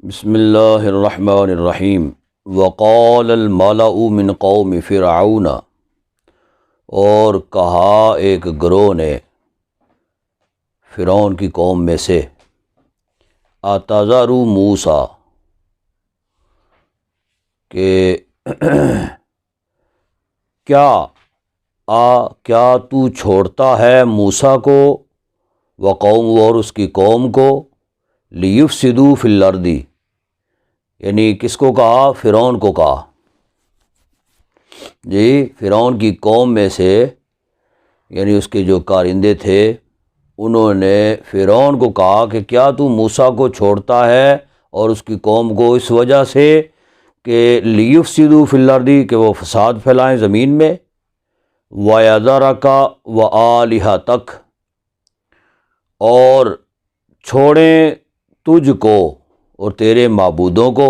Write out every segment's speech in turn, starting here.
بسم اللہ الرحمن الرحیم۔ وقال الملأ من قوم فرعون، اور کہا ایک گروہ نے فرعون کی قوم میں سے، اتذر موسیٰ، کہ کیا تو چھوڑتا ہے موسیٰ کو، وقوم، اور اس کی قوم کو، لیفسدوا فی الارض، یعنی کس کو کہا؟ فرعون کو کہا جی، فرعون کی قوم میں سے، یعنی اس کے جو کارندے تھے، انہوں نے فرعون کو کہا کہ کیا تو موسیٰ کو چھوڑتا ہے اور اس کی قوم کو اس وجہ سے کہ لیفسدوا فی الارض، کہ وہ فساد پھیلائیں زمین میں، وَيَذَرَكَ وَآلِهَتَكَ، اور چھوڑیں تجھ کو اور تیرے معبودوں کو۔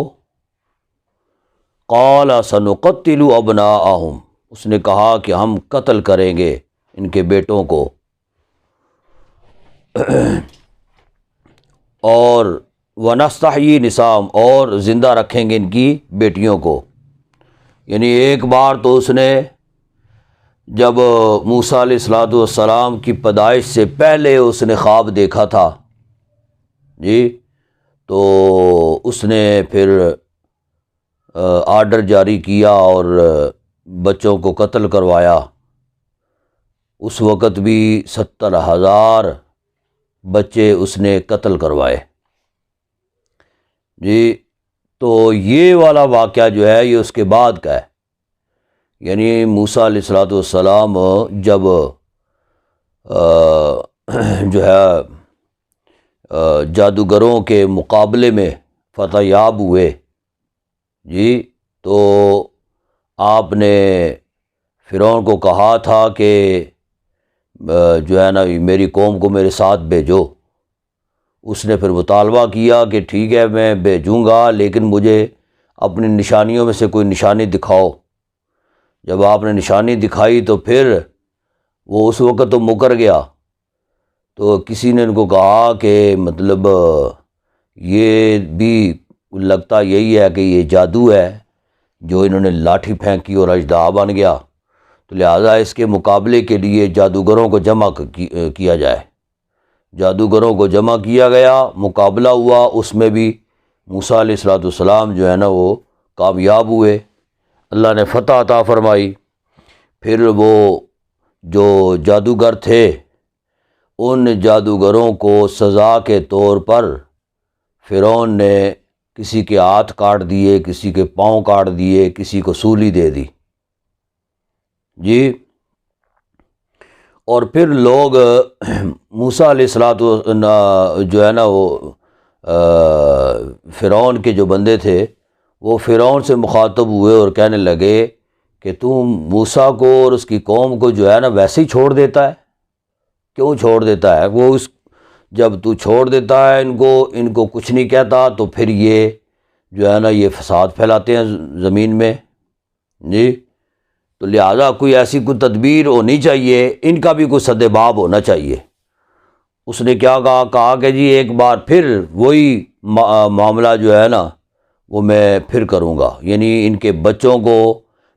قال سنقتل ابناءہم، اس نے کہا کہ ہم قتل کریں گے ان کے بیٹوں کو، اور ونستحیی نساءہم، اور زندہ رکھیں گے ان کی بیٹیوں کو۔ یعنی ایک بار تو اس نے جب موسیٰ علیہ السلام کی پیدائش سے پہلے اس نے خواب دیکھا تھا جی، تو اس نے پھر آرڈر جاری کیا اور بچوں کو قتل کروایا۔ اس وقت بھی 70,000 بچے اس نے قتل کروائے جی۔ تو یہ والا واقعہ جو ہے یہ اس کے بعد کا ہے، یعنی موسیٰ علیہ السلام جب جو ہے جادوگروں کے مقابلے میں فتح یاب ہوئے جی، تو آپ نے فرعون کو کہا تھا کہ جو ہے نا میری قوم کو میرے ساتھ بھیجو۔ اس نے پھر مطالبہ کیا کہ ٹھیک ہے میں بھیجوں گا، لیکن مجھے اپنی نشانیوں میں سے کوئی نشانی دکھاؤ۔ جب آپ نے نشانی دکھائی تو پھر وہ اس وقت تو مکر گیا، تو کسی نے ان کو کہا کہ مطلب یہ بھی لگتا یہی ہے کہ یہ جادو ہے جو انہوں نے لاٹھی پھینکی اور اژدہا بن گیا، تو لہٰذا اس کے مقابلے کے لیے جادوگروں کو جمع کیا جائے۔ جادوگروں کو جمع کیا گیا، مقابلہ ہوا، اس میں بھی موسیٰ علیہ السلام جو ہے نا وہ کامیاب ہوئے، اللہ نے فتح عطا فرمائی۔ پھر وہ جو جادوگر تھے ان جادوگروں کو سزا کے طور پر فرعون نے کسی کے ہاتھ کاٹ دیے، کسی کے پاؤں کاٹ دیے، کسی کو سولی دے دی جی۔ اور پھر لوگ موسیٰ علیہ جو ہے نا وہ فرعون کے جو بندے تھے وہ فرعون سے مخاطب ہوئے اور کہنے لگے کہ تم موسیٰ کو اور اس کی قوم کو جو ہے نا ویسے ہی چھوڑ دیتا ہے، کیوں چھوڑ دیتا ہے؟ وہ جب تو چھوڑ دیتا ہے ان کو کچھ نہیں کہتا، تو پھر یہ جو ہے نا یہ فساد پھیلاتے ہیں زمین میں جی۔ تو لہٰذا کوئی ایسی کوئی تدبیر ہونی چاہیے، ان کا بھی کوئی سد باب ہونا چاہیے۔ اس نے کیا کہا کہ جی ایک بار پھر وہی معاملہ جو ہے نا وہ میں پھر کروں گا، یعنی ان کے بچوں کو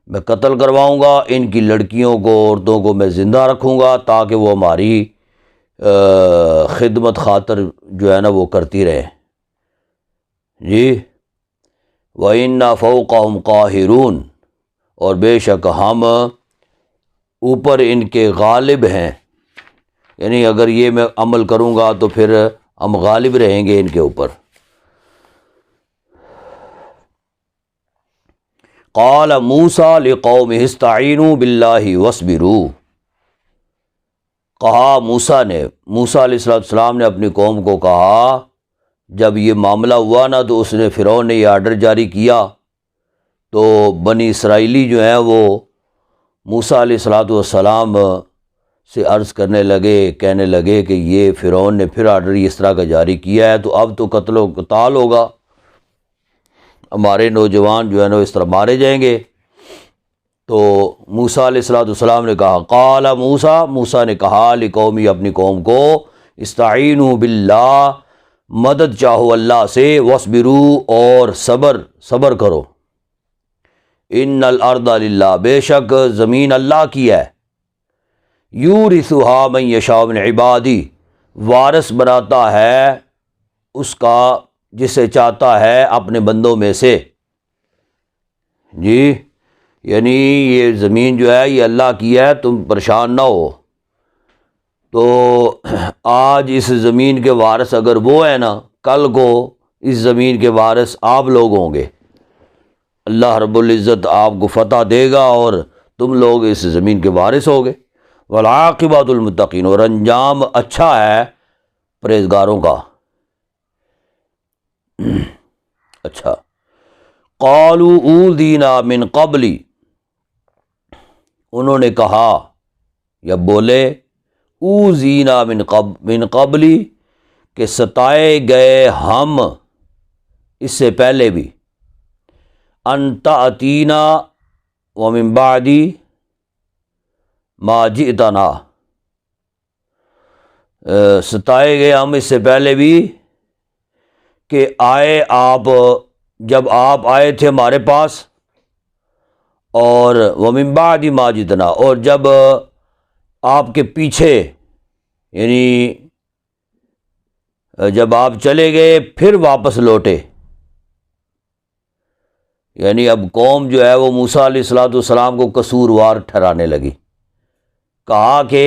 میں قتل کرواؤں گا، ان کی لڑکیوں کو، عورتوں کو میں زندہ رکھوں گا تاکہ وہ ہماری خدمت خاطر جو ہے نا وہ کرتی رہیں جی۔ وَإِنَّا فَوْقَهُمْ قَاهِرُونَ، اور بے شک ہم اوپر ان کے غالب ہیں، یعنی اگر یہ میں عمل کروں گا تو پھر ہم غالب رہیں گے ان کے اوپر۔ قال موسیٰ لقومہ استعینوا باللہ واصبروا، کہا موسیٰ علیہ السلام نے اپنی قوم کو کہا، جب یہ معاملہ ہوا نا تو اس نے فرعون نے یہ آرڈر جاری کیا، تو بنی اسرائیلی جو ہیں وہ موسیٰ علیہ السلام سے عرض کرنے لگے، کہنے لگے کہ یہ فرعون نے پھر آرڈر اس طرح کا جاری کیا ہے، تو اب تو قتل و قتال ہوگا، ہمارے نوجوان جو ہے نا اس طرح مارے جائیں گے۔ تو موسیٰ علیہ السلام نے کہا، قال موسیٰ نے کہا لقومی، اپنی قوم کو، استعینوا باللہ، مدد چاہو اللہ سے، وصبرو اور صبر کرو، ان الارض للہ بے شک زمین اللہ کی ہے، یورثھا من یشاء من عبادی وارث بناتا ہے اس کا جسے چاہتا ہے اپنے بندوں میں سے، جی یعنی یہ زمین جو ہے یہ اللہ کی ہے، تم پریشان نہ ہو۔ تو آج اس زمین کے وارث اگر وہ ہیں نا، کل کو اس زمین کے وارث آپ لوگ ہوں گے، اللہ رب العزت آپ کو فتح دے گا اور تم لوگ اس زمین کے وارث ہوگے۔ والعاقبۃ المتقین، اور انجام اچھا ہے پرہیزگاروں کا۔ اچھا، قالوا اوذینا من قبل، انہوں نے کہا یا بولے اوذینا من قبل کہ ستائے گئے ہم اس سے پہلے بھی، ان تأتینا ومن بعد ما جئتنا، ستائے گئے ہم اس سے پہلے بھی کہ آئے آپ، جب آپ آئے تھے ہمارے پاس، اور ومن بعد ما جئتنا، اور جب آپ کے پیچھے یعنی جب آپ چلے گئے پھر واپس لوٹے، یعنی اب قوم جو ہے وہ موسیٰ علیہ السلام کو قصوروار ٹھہرانے لگی۔ کہا کہ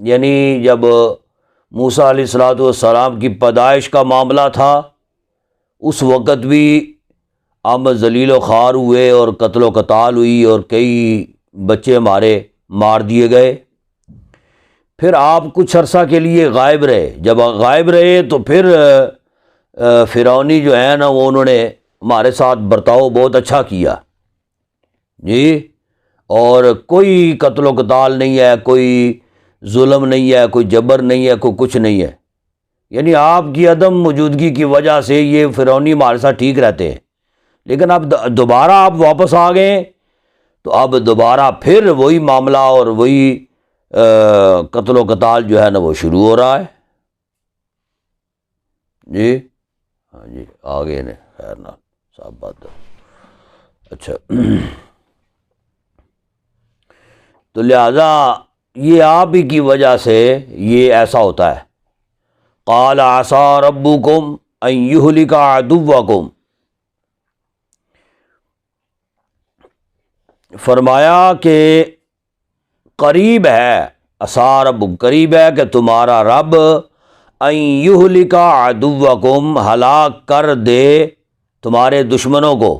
یعنی جب موسیٰ علیہ السلام کی پیدائش کا معاملہ تھا اس وقت بھی ہم ذلیل و خوار ہوئے اور قتل و قتال ہوئی اور کئی بچے ہمارے مار دیے گئے، پھر آپ کچھ عرصہ کے لیے غائب رہے، جب غائب رہے تو پھر فرعونی جو ہے نا وہ انہوں نے ہمارے ساتھ برتاؤ بہت اچھا کیا، جی، اور کوئی قتل و قتال نہیں ہے، کوئی ظلم نہیں ہے، کوئی جبر نہیں ہے، کوئی کچھ نہیں ہے، یعنی آپ کی عدم موجودگی کی وجہ سے یہ فرعونی ہمارے ساتھ ٹھیک رہتے ہیں، لیکن اب دوبارہ آپ واپس آ گئے تو اب دوبارہ پھر وہی معاملہ اور وہی قتل و قتال جو ہے نا وہ شروع ہو رہا ہے، جی ہاں جی آگے نے خیر نہ صاحب بات ہے۔ اچھا، تو لہذا یہ آپ ہی کی وجہ سے یہ ایسا ہوتا ہے۔ قال عسى ربكم ان يهلك عدوكم، فرمایا کہ قریب ہے، عسى رب قریب ہے کہ تمہارا رب ان يهلك عدوكم ہلاک کر دے تمہارے دشمنوں کو،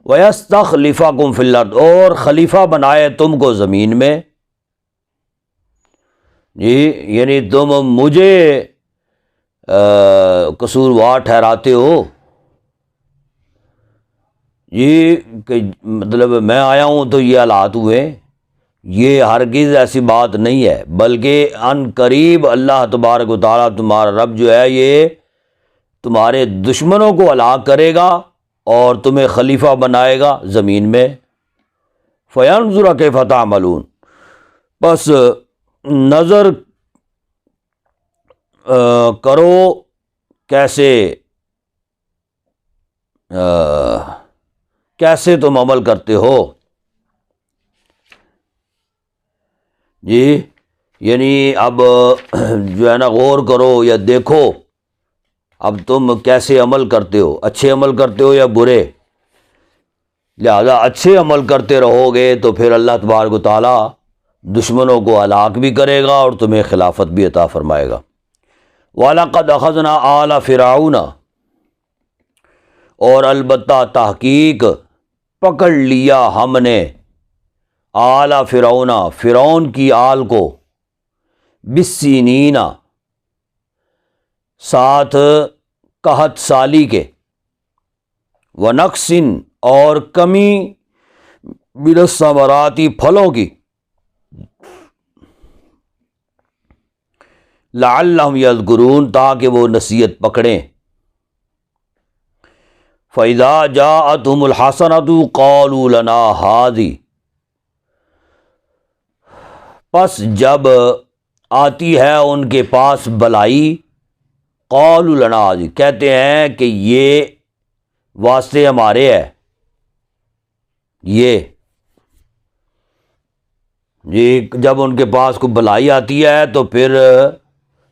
وَيَسْتَخْلِفَكُمْ فِي الْأَرْضِ اور خلیفہ بنائے تم کو زمین میں، جی یعنی تم مجھے قصوروار ٹھہراتے ہو، جی کہ مطلب میں آیا ہوں تو یہ حالات ہوئے، یہ ہرگز ایسی بات نہیں ہے، بلکہ ان قریب اللہ تبارک و تعالیٰ تمہارا رب جو ہے یہ تمہارے دشمنوں کو ہلاک کرے گا اور تمہیں خلیفہ بنائے گا زمین میں۔ فَيَنْظُرَ كَيْفَ تَعْمَلُونَ، بس نظر کرو کیسے تم عمل کرتے ہو، جی یعنی اب جو ہے نا غور کرو یا دیکھو اب تم کیسے عمل کرتے ہو، اچھے عمل کرتے ہو یا برے، لہذا اچھے عمل کرتے رہو گے تو پھر اللہ تبارک و تعالیٰ دشمنوں کو ہلاک بھی کرے گا اور تمہیں خلافت بھی عطا فرمائے گا۔ وَلَقَدْ أَخَذْنَا آلَ فِرْعَوْنَ، اور البتہ تحقیق پکڑ لیا ہم نے آل فرعون، فرعون کی آل کو، بالسنین ساتھ قحط سالی کے، ونقص اور کمی من الثمرات پھلوں کی، لعلہم یذکرون تاکہ وہ نصیحت پکڑیں۔ فَإِذَا جَاءَتْهُمُ الْحَسَنَةُ قَالُوا لَنَا هَٰذِهِ، پس جب آتی ہے ان کے پاس بلائی قالوا لنا حاضر، کہتے ہیں کہ یہ واسطے ہمارے ہے، یہ جی جب ان کے پاس کوئی بلائی آتی ہے تو پھر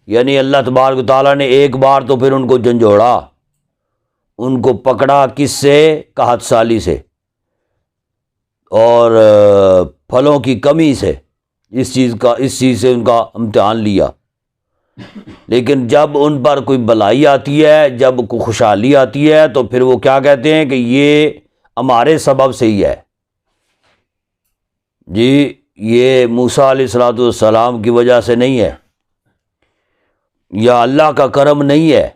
یعنی اللہ تبارک و تعالیٰ نے ایک بار تو پھر ان کو جھنجھوڑا، ان کو پکڑا کس سے؟ قحط سالی سے اور پھلوں کی کمی سے، اس چیز سے ان کا امتحان لیا۔ لیکن جب ان پر کوئی بلائی آتی ہے، جب کوئی خوشحالی آتی ہے تو پھر وہ کیا کہتے ہیں کہ یہ ہمارے سبب سے ہی ہے، جی یہ موسیٰ علیہ الصلوۃ والسلام کی وجہ سے نہیں ہے، یا اللہ کا کرم نہیں ہے،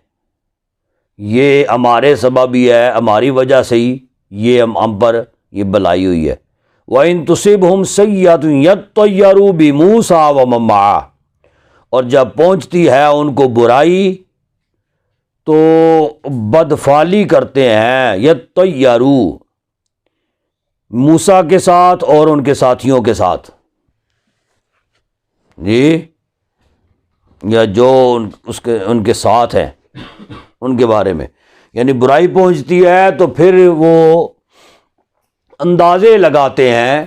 یہ ہمارے سبب ہی ہے، ہماری وجہ سے ہی یہ ہم پر یہ بلائی ہوئی ہے۔ وَإِن تُصِبْهُمْ سَيِّئَةٌ يَطَّيَّرُوا بِمُوسَىٰ وَمَن مَّعَهُ، اور جب پہنچتی ہے ان کو برائی تو بدفعلی کرتے ہیں، یطیروا موسیٰ کے ساتھ اور ان کے ساتھیوں کے ساتھ، جی یا جو ان کے ساتھ ہیں ان کے بارے میں، یعنی برائی پہنچتی ہے تو پھر وہ اندازے لگاتے ہیں،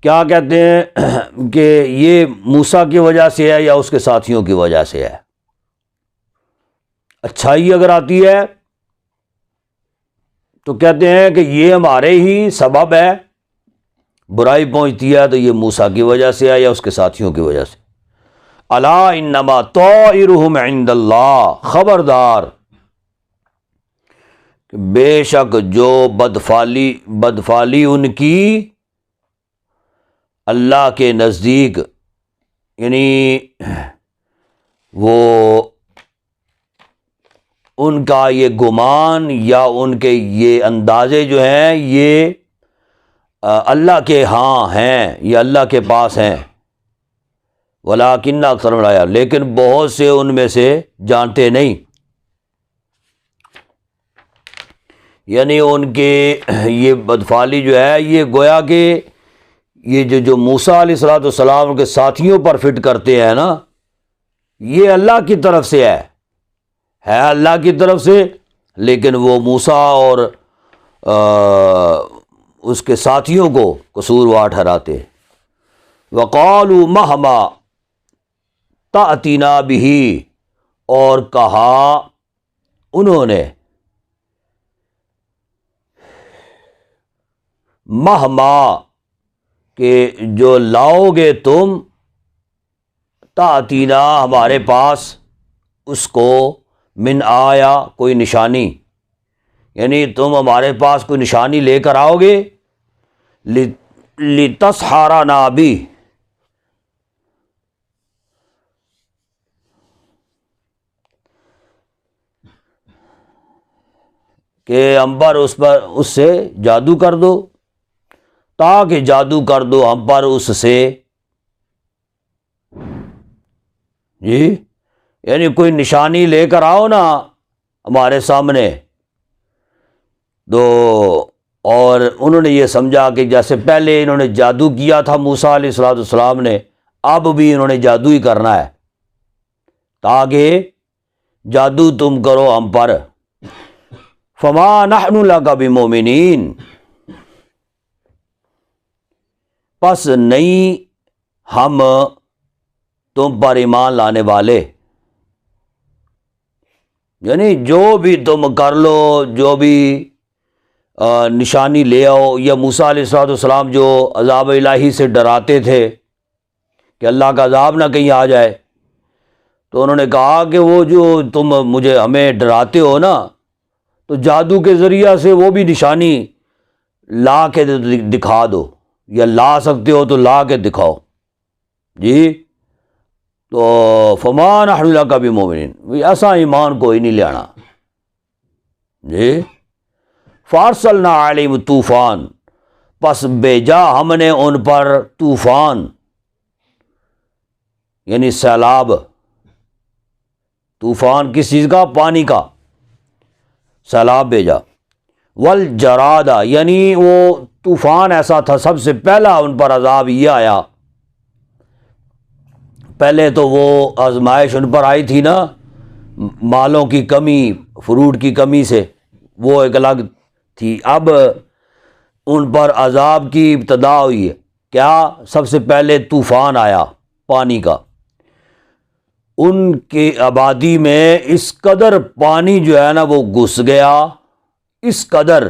کیا کہتے ہیں کہ یہ موسیٰ کی وجہ سے ہے یا اس کے ساتھیوں کی وجہ سے ہے۔ اچھائی اگر آتی ہے تو کہتے ہیں کہ یہ ہمارے ہی سبب ہے، برائی پہنچتی ہے تو یہ موسیٰ کی وجہ سے ہے یا اس کے ساتھیوں کی وجہ سے۔ الا انما طائرهم عند اللہ، خبردار کہ بے شک جو بدفعلی ان کی اللہ کے نزدیک، یعنی وہ ان کا یہ گمان یا ان کے یہ اندازے جو ہیں یہ اللہ کے ہاں ہیں یا اللہ کے پاس ہیں، ولیکن اکثرهم لا یعلمون، لیکن بہت سے ان میں سے جانتے نہیں، یعنی ان کے یہ بدفعلی جو ہے یہ گویا کہ یہ جو موسیٰ علیہ الصلوۃ والسلام کے ساتھیوں پر فٹ کرتے ہیں نا، یہ اللہ کی طرف سے ہے اللہ کی طرف سے، لیکن وہ موسیٰ اور اس کے ساتھیوں کو قصوروار ٹھہراتے۔ وقالوا مہما تأتینا بہ، اور کہا انہوں نے مہما کہ جو لاؤ گے تم، تأتینا ہمارے پاس، اس کو من آیا کوئی نشانی، یعنی تم ہمارے پاس کوئی نشانی لے کر آؤ گے، لتسحرنا بہ، کہ ہم پر اس سے جادو کر دو، تاکہ جادو کر دو ہم پر اس سے، جی یعنی کوئی نشانی لے کر آؤ نا ہمارے سامنے۔ تو اور انہوں نے یہ سمجھا کہ جیسے پہلے انہوں نے جادو کیا تھا موسیٰ علیہ الصلوۃ والسلام نے، اب بھی انہوں نے جادو ہی کرنا ہے، تاکہ جادو تم کرو ہم پر۔ فما نحن لک بمؤمنین، پس نہیں ہم تم پر ایمان لانے والے، یعنی جو بھی تم کر لو، جو بھی نشانی لے آؤ، یا موسیٰ علیہ الصلوۃ والسلام جو عذاب الہی سے ڈراتے تھے کہ اللہ کا عذاب نہ کہیں آ جائے، تو انہوں نے کہا کہ وہ جو تم ہمیں ڈراتے ہو نا، تو جادو کے ذریعہ سے وہ بھی نشانی لا کے دکھا دو، یا لا سکتے ہو تو لا کے دکھاؤ، جی تو فما نحن لک بمؤمنین، ایسا ایمان کوئی نہیں لینا، جی فارسلنا علیہم طوفان، پس بھیجا ہم نے ان پر طوفان، یعنی سیلاب، طوفان کس چیز کا؟ پانی کا، سیلاب بھیجا، والجراد، یعنی وہ طوفان ایسا تھا سب سے پہلا ان پر عذاب یہ آیا، پہلے تو وہ آزمائش ان پر آئی تھی نا مالوں کی کمی، فروٹ کی کمی سے، وہ ایک الگ تھی۔ اب ان پر عذاب کی ابتدا ہوئی ہے۔ کیا؟ سب سے پہلے طوفان آیا پانی کا، ان کی آبادی میں اس قدر پانی جو ہے نا وہ گھس گیا، اس قدر،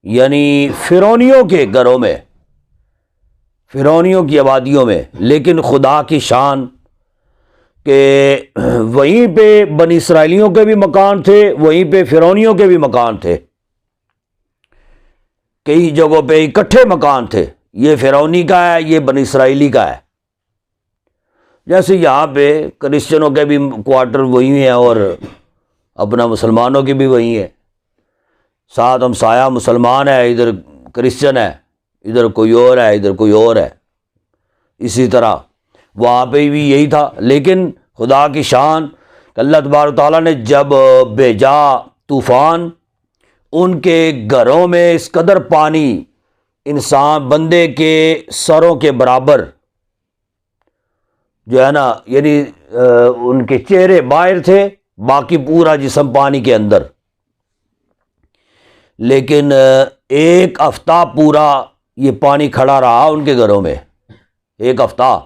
یعنی فرعونیوں کے گھروں میں، فرعونیوں کی آبادیوں میں۔ لیکن خدا کی شان کہ وہیں پہ بنی اسرائیلیوں کے بھی مکان تھے، وہیں پہ فرعونیوں کے بھی مکان تھے، کئی جگہوں پہ اکٹھے مکان تھے، یہ فرعونی کا ہے، یہ بنی اسرائیلی کا ہے۔ جیسے یہاں پہ کرسچنوں کے بھی کوارٹر وہی ہیں اور اپنا مسلمانوں کی بھی وہی ہیں، ساتھ ہمسایہ مسلمان ہے، ادھر کرسچن ہے، ادھر کوئی اور ہے، ادھر کوئی اور ہے۔ اسی طرح وہاں پہ بھی یہی تھا۔ لیکن خدا کی شان کہ اللہ تبارک تعالیٰ نے جب بھیجا طوفان، ان کے گھروں میں اس قدر پانی، انسان بندے کے سروں کے برابر جو ہے نا، یعنی ان کے چہرے باہر تھے، باقی پورا جسم پانی کے اندر۔ لیکن ایک ہفتہ پورا یہ پانی کھڑا رہا ان کے گھروں میں، ایک ہفتہ۔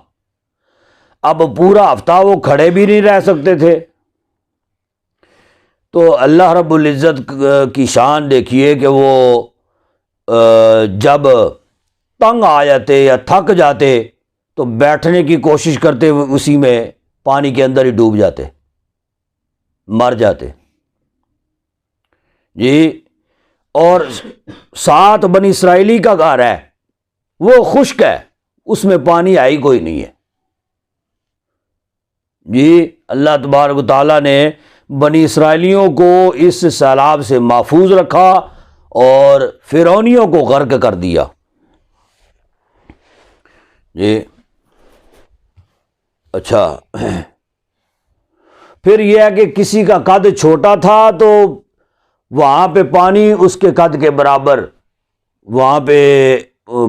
اب پورا ہفتہ وہ کھڑے بھی نہیں رہ سکتے تھے۔ تو اللہ رب العزت کی شان دیکھیے کہ وہ جب تنگ آ جاتے یا تھک جاتے تو بیٹھنے کی کوشش کرتے، اسی میں پانی کے اندر ہی ڈوب جاتے، مر جاتے جی۔ اور ساتھ بنی اسرائیلی کا گھر ہے، وہ خشک ہے، اس میں پانی آئی کوئی نہیں ہے جی۔ اللہ تبارک و تعالیٰ نے بنی اسرائیلیوں کو اس سیلاب سے محفوظ رکھا اور فرعونیوں کو غرق کر دیا جی۔ اچھا، پھر یہ ہے کہ کسی کا قد چھوٹا تھا تو وہاں پہ پانی اس کے قد کے برابر، وہاں پہ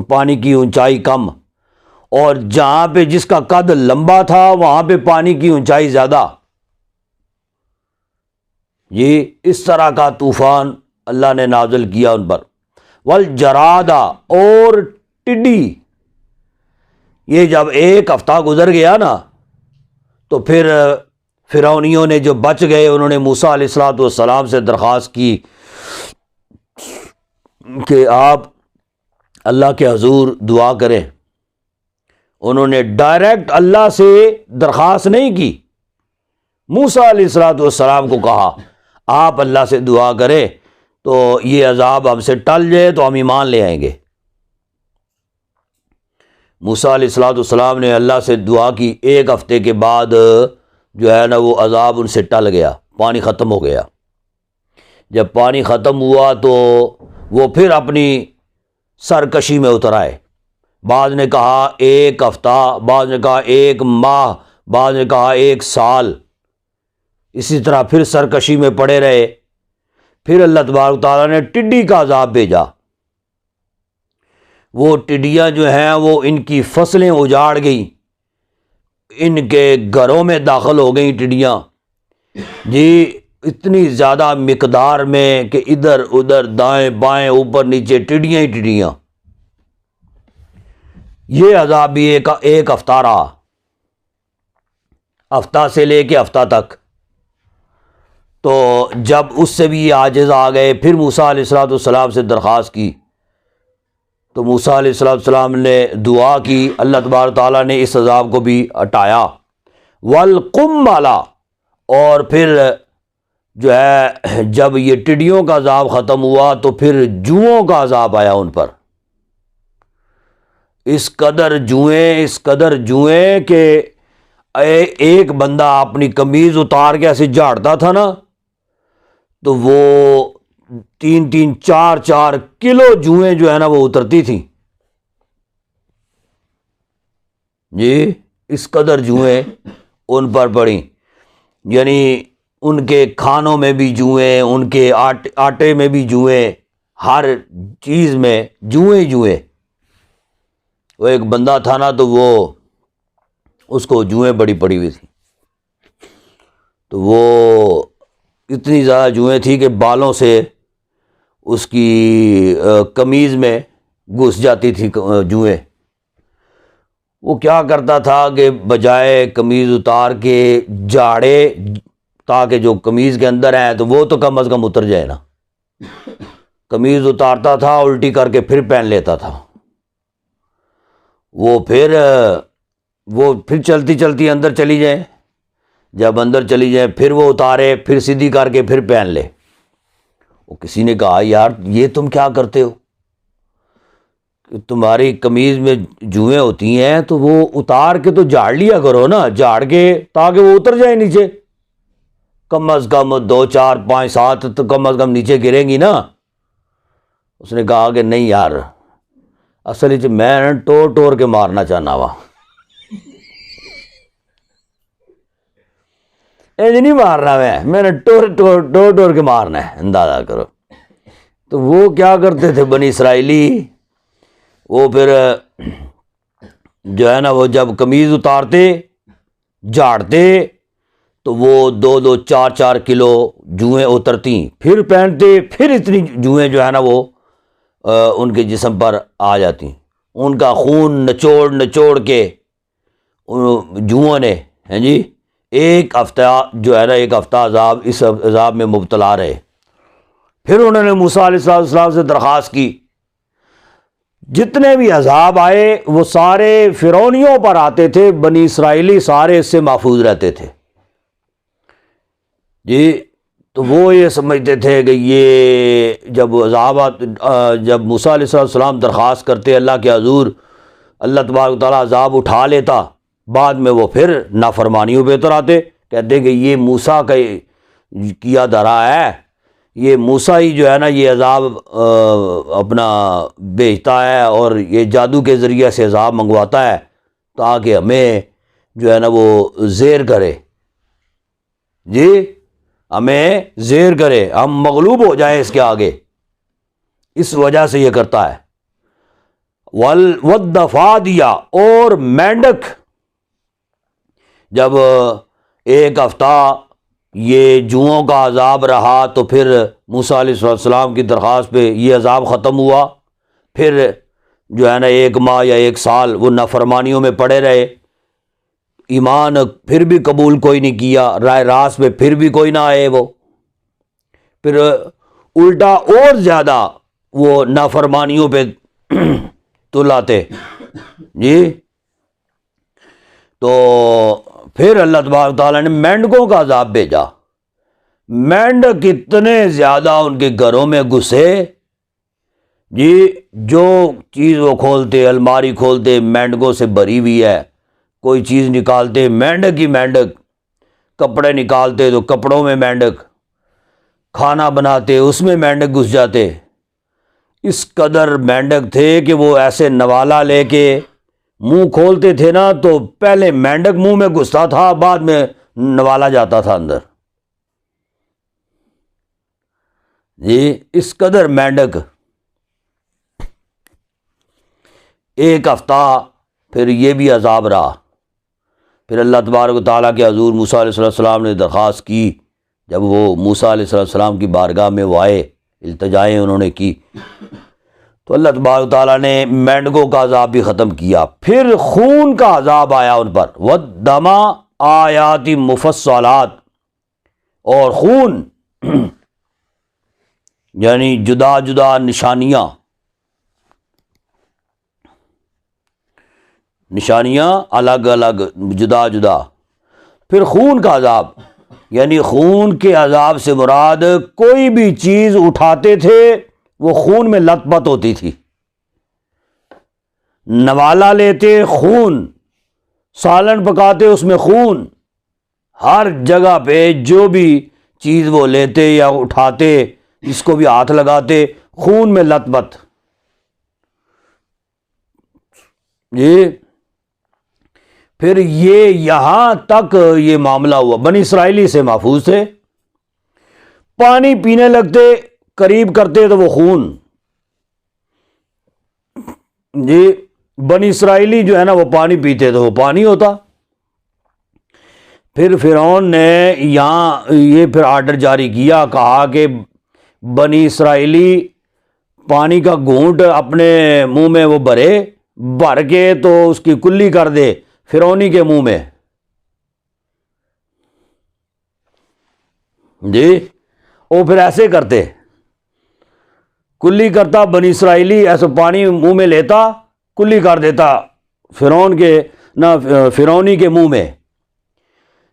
پانی کی اونچائی کم، اور جہاں پہ جس کا قد لمبا تھا وہاں پہ پانی کی اونچائی زیادہ۔ یہ اس طرح کا طوفان اللہ نے نازل کیا ان پر۔ والجرادہ، اور ٹڈی۔ یہ جب ایک ہفتہ گزر گیا نا تو پھر فرعونیوں نے جو بچ گئے، انہوں نے موسیٰ علیہ الصلوۃ والسلام سے درخواست کی کہ آپ اللہ کے حضور دعا کریں۔ انہوں نے ڈائریکٹ اللہ سے درخواست نہیں کی، موسیٰ علیہ الصلوۃ والسلام کو کہا آپ اللہ سے دعا کریں تو یہ عذاب ہم سے ٹل جائے تو ہم ایمان لے آئیں گے۔ موسیٰ علیہ الصلوۃ والسلام نے اللہ سے دعا کی، ایک ہفتے کے بعد جو ہے نا وہ عذاب ان سے ٹل گیا، پانی ختم ہو گیا۔ جب پانی ختم ہوا تو وہ پھر اپنی سرکشی میں اتر آئے۔ بعض نے کہا ایک ہفتہ، بعض نے کہا ایک ماہ، بعض نے کہا ایک سال، اسی طرح پھر سرکشی میں پڑے رہے۔ پھر اللہ تبارک تعالیٰ نے ٹڈی کا عذاب بھیجا۔ وہ ٹڈیاں جو ہیں وہ ان کی فصلیں اجاڑ گئیں، ان کے گھروں میں داخل ہو گئیں ٹڈیاں جی، اتنی زیادہ مقدار میں کہ ادھر ادھر دائیں بائیں اوپر نیچے ٹڈیاں ہی ٹڈیاں۔ یہ عذاب بھی ایک ہفتہ رہا، ہفتہ سے لے کے ہفتہ تک۔ تو جب اس سے بھی عاجز آ گئے، پھر موسیٰ علیہ الصلوۃ والسلام سے درخواست کی تو موسیٰ علیہ الصلوۃ والسلام نے دعا کی، اللہ تبارک تعالیٰ نے اس عذاب کو بھی ہٹایا۔ والقمل، اور پھر جو ہے جب یہ ٹڈیوں کا عذاب ختم ہوا تو پھر جوؤں کا عذاب آیا ان پر۔ اس قدر جوئیں کہ ایک بندہ اپنی قمیض اتار کے ایسے جھاڑتا تھا نا تو وہ 3 4 کلو جوئیں جو ہے نا وہ اترتی تھیں جی، اس قدر جوئیں ان پر پڑیں، یعنی ان کے کھانوں میں بھی جوئیں، ان کے آٹے میں بھی جوئیں، ہر چیز میں جوئیں۔ وہ ایک بندہ تھا نا تو وہ اس کو جوئیں بڑی پڑی ہوئی تھی۔ تو وہ اتنی زیادہ جوئیں تھی کہ بالوں سے اس کی قمیض میں گھس جاتی تھی جوئیں۔ وہ کیا کرتا تھا کہ بجائے قمیض اتار کے جھاڑے تاکہ جو قمیض کے اندر ہیں تو وہ تو کم از کم اتر جائے نا، قمیض اتارتا تھا الٹی کر کے پھر پہن لیتا تھا۔ وہ پھر چلتی چلتی اندر چلی جائے، جب اندر چلی جائے پھر وہ اتارے، پھر سیدھی کر کے پھر پہن لے۔ وہ کسی نے کہا یار یہ تم کیا کرتے ہو، تمہاری قمیض میں جوئیں ہوتی ہیں تو وہ اتار کے تو جھاڑ لیا کرو نا، جھاڑ کے تاکہ وہ اتر جائے نیچے، کم از کم 2 4 5 7 تو کم از کم نیچے گریں گی نا۔ اس نے کہا کہ نہیں یار، اصل میں ٹور ٹور کے مارنا چاہنا وا، نہیں مارنا، میں نے ٹور کے مارنا ہے، اندازہ کرو۔ تو وہ کیا کرتے تھے بنی اسرائیلی، وہ پھر جو ہے نا وہ جب قمیض اتارتے جھاڑتے تو وہ 2 2 4 4 کلو جوئیں اترتی، پھر پہنتے، پھر اتنی جوئیں جو ہے نا وہ ان کے جسم پر آ جاتی، ان کا خون نچوڑ نچوڑ کے جوؤں نے ہیں جی ایک ہفتہ جو ہے نا، ایک ہفتہ اس عذاب میں مبتلا رہے۔ پھر انہوں نے موسیٰ علیہ السلام سے درخواست کی، جتنے بھی عذاب آئے وہ سارے فرعونیوں پر آتے تھے، بنی اسرائیلی سارے اس سے محفوظ رہتے تھے جی۔ تو وہ یہ سمجھتے تھے کہ یہ جب جب موسیٰ علیہ السلام درخواست کرتے اللہ کے حضور، اللہ تبارک و تعالیٰ عذاب اٹھا لیتا، بعد میں وہ پھر نافرمانیوں پہ اتر آتے، کہتے کہ یہ موسیٰ کا کیا دھرا ہے، یہ موسیٰ ہی جو ہے نا یہ عذاب اپنا بھیجتا ہے اور یہ جادو کے ذریعے سے عذاب منگواتا ہے تاکہ ہمیں جو ہے نا وہ زیر کرے جی، ہمیں زیر کرے، ہم مغلوب ہو جائیں اس کے آگے، اس وجہ سے یہ کرتا ہے۔ والضفادع، اور مینڈک، جب ایک ہفتہ یہ جوؤں کا عذاب رہا تو پھر موسیٰ علیہ السلام کی درخواست پہ یہ عذاب ختم ہوا، پھر جو ہے نا 1 ماہ یا 1 سال وہ نافرمانیوں میں پڑے رہے، ایمان پھر بھی قبول کوئی نہیں کیا، رائے راست پہ پھر بھی کوئی نہ آئے، وہ پھر الٹا اور زیادہ وہ نافرمانیوں پہ تل آتے جی۔ تو پھر اللہ تبارک تعالیٰ نے مینڈکوں کا عذاب بھیجا، مینڈک اتنے زیادہ ان کے گھروں میں گھسے جی، جو چیز وہ کھولتے، الماری کھولتے مینڈکوں سے بھری ہوئی ہے، کوئی چیز نکالتے مینڈک ہی مینڈک، کپڑے نکالتے تو کپڑوں میں مینڈک، کھانا بناتے اس میں مینڈک گھس جاتے۔ اس قدر مینڈک تھے کہ وہ ایسے نوالا لے کے منہ کھولتے تھے نا تو پہلے مینڈک منہ میں گھستا تھا، بعد میں نوالا جاتا تھا اندر جی، اس قدر مینڈک۔ 1 ہفتہ پھر یہ بھی عذاب رہا، پھر اللہ تبارک و تعالیٰ کے حضور موسیٰ علیہ السلام نے درخواست کی، جب وہ موسیٰ علیہ السلام کی بارگاہ میں وہ آئے، التجائیں انہوں نے کی، تو اللہ تبارک و تعالیٰ نے مینڈکوں کا عذاب بھی ختم کیا، پھر خون کا عذاب آیا ان پر، والدم آیات مفصلات، اور خون یعنی جدا جدا نشانیاں الگ الگ جدا جدا، پھر خون کا عذاب، یعنی خون کے عذاب سے مراد کوئی بھی چیز اٹھاتے تھے وہ خون میں لت پت ہوتی تھی، نوالا لیتے خون، سالن پکاتے اس میں خون، ہر جگہ پہ جو بھی چیز وہ لیتے یا اٹھاتے، اس کو بھی ہاتھ لگاتے، خون میں لت پت جی۔ پھر یہ یہاں تک یہ معاملہ ہوا، بنی اسرائیلی سے محفوظ تھے، پانی پینے لگتے قریب کرتے تو وہ خون جی، بنی اسرائیلی جو ہے نا وہ پانی پیتے تو وہ پانی ہوتا، پھر فرعون نے یہاں یہ پھر آرڈر جاری کیا، کہا کہ بنی اسرائیلی پانی کا گھونٹ اپنے منہ میں وہ بھر کے تو اس کی کلی کر دے فرعونی کے منہ میں. جی وہ پھر ایسے کرتے، کلی کرتا بنی اسرائیلی، ایسے پانی منہ میں لیتا، کلی کر دیتا فرعونی کے منہ میں،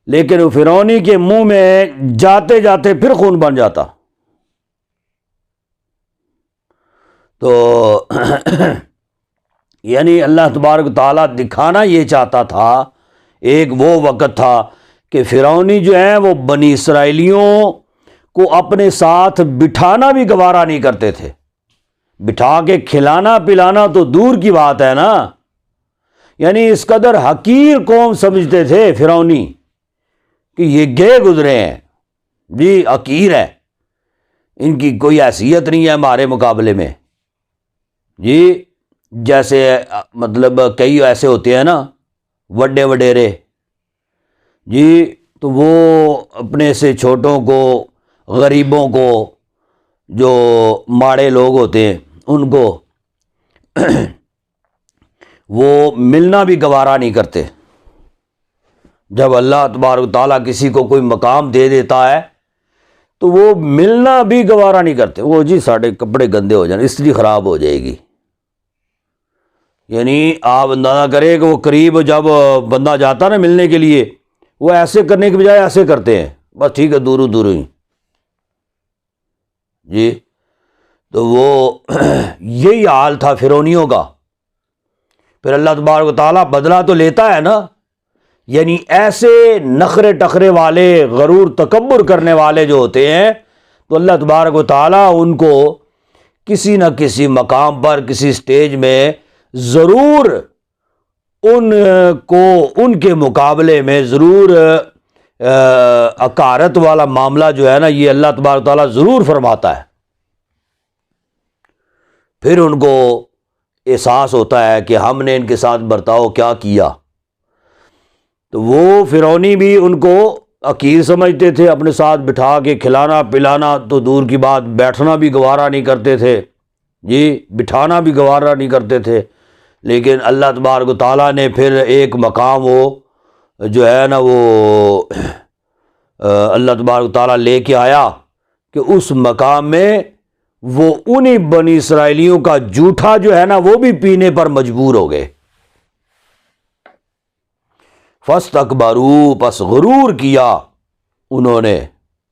لیکن فرعونی کے منہ میں جاتے جاتے پھر خون بن جاتا. تو یعنی اللہ تبارک و تعالیٰ دکھانا یہ چاہتا تھا، ایک وہ وقت تھا کہ فرعونی جو ہیں وہ بنی اسرائیلیوں کو اپنے ساتھ بٹھانا بھی گوارا نہیں کرتے تھے. بٹھا کے کھلانا پلانا تو دور کی بات ہے نا، یعنی اس قدر حقیر قوم سمجھتے تھے فرعونی کہ یہ گئے گزرے ہیں، جی حقیر ہے، ان کی کوئی حیثیت نہیں ہے ہمارے مقابلے میں. جی جیسے مطلب کئی ایسے ہوتے ہیں نا وڈے وڈیرے، جی تو وہ اپنے سے چھوٹوں کو، غریبوں کو، جو ماڑے لوگ ہوتے ہیں ان کو وہ ملنا بھی گوارا نہیں کرتے. جب اللہ تبارک و تعالیٰ کسی کو کوئی مقام دے دیتا ہے تو وہ ملنا بھی گوارا نہیں کرتے. وہ جی ساڑھے کپڑے گندے ہو جائیں، استری خراب ہو جائے گی. یعنی آپ اندازہ کریں کہ وہ قریب جب بندہ جاتا نا ملنے کے لیے، وہ ایسے کرنے کے بجائے ایسے کرتے ہیں، بس ٹھیک ہے دور دور ہی. جی تو وہ یہی حال تھا فرعونیوں کا. پھر اللہ تبارک و تعالیٰ بدلہ تو لیتا ہے نا، یعنی ایسے نخرے ٹخرے والے، غرور تکبر کرنے والے جو ہوتے ہیں تو اللہ تبارک و تعالیٰ ان کو کسی نہ کسی مقام پر، کسی سٹیج میں ضرور ان کو ان کے مقابلے میں ضرور اکارت والا معاملہ جو ہے نا یہ اللہ تبارک و تعالیٰ ضرور فرماتا ہے. پھر ان کو احساس ہوتا ہے کہ ہم نے ان کے ساتھ برتاؤ کیا کیا. تو وہ فرعونی بھی ان کو حقیر سمجھتے تھے، اپنے ساتھ بٹھا کے کھلانا پلانا تو دور کی بات، بیٹھنا بھی گوارا نہیں کرتے تھے، جی بٹھانا بھی گوارا نہیں کرتے تھے. لیکن اللہ تبارک و تعالیٰ نے پھر ایک مقام وہ جو ہے نا وہ اللہ تبارک و تعالیٰ لے کے آیا کہ اس مقام میں وہ انہی بنی اسرائیلیوں کا جھوٹا جو ہے نا وہ بھی پینے پر مجبور ہو گئے. فاستکبروا، پس غرور کیا انہوں نے،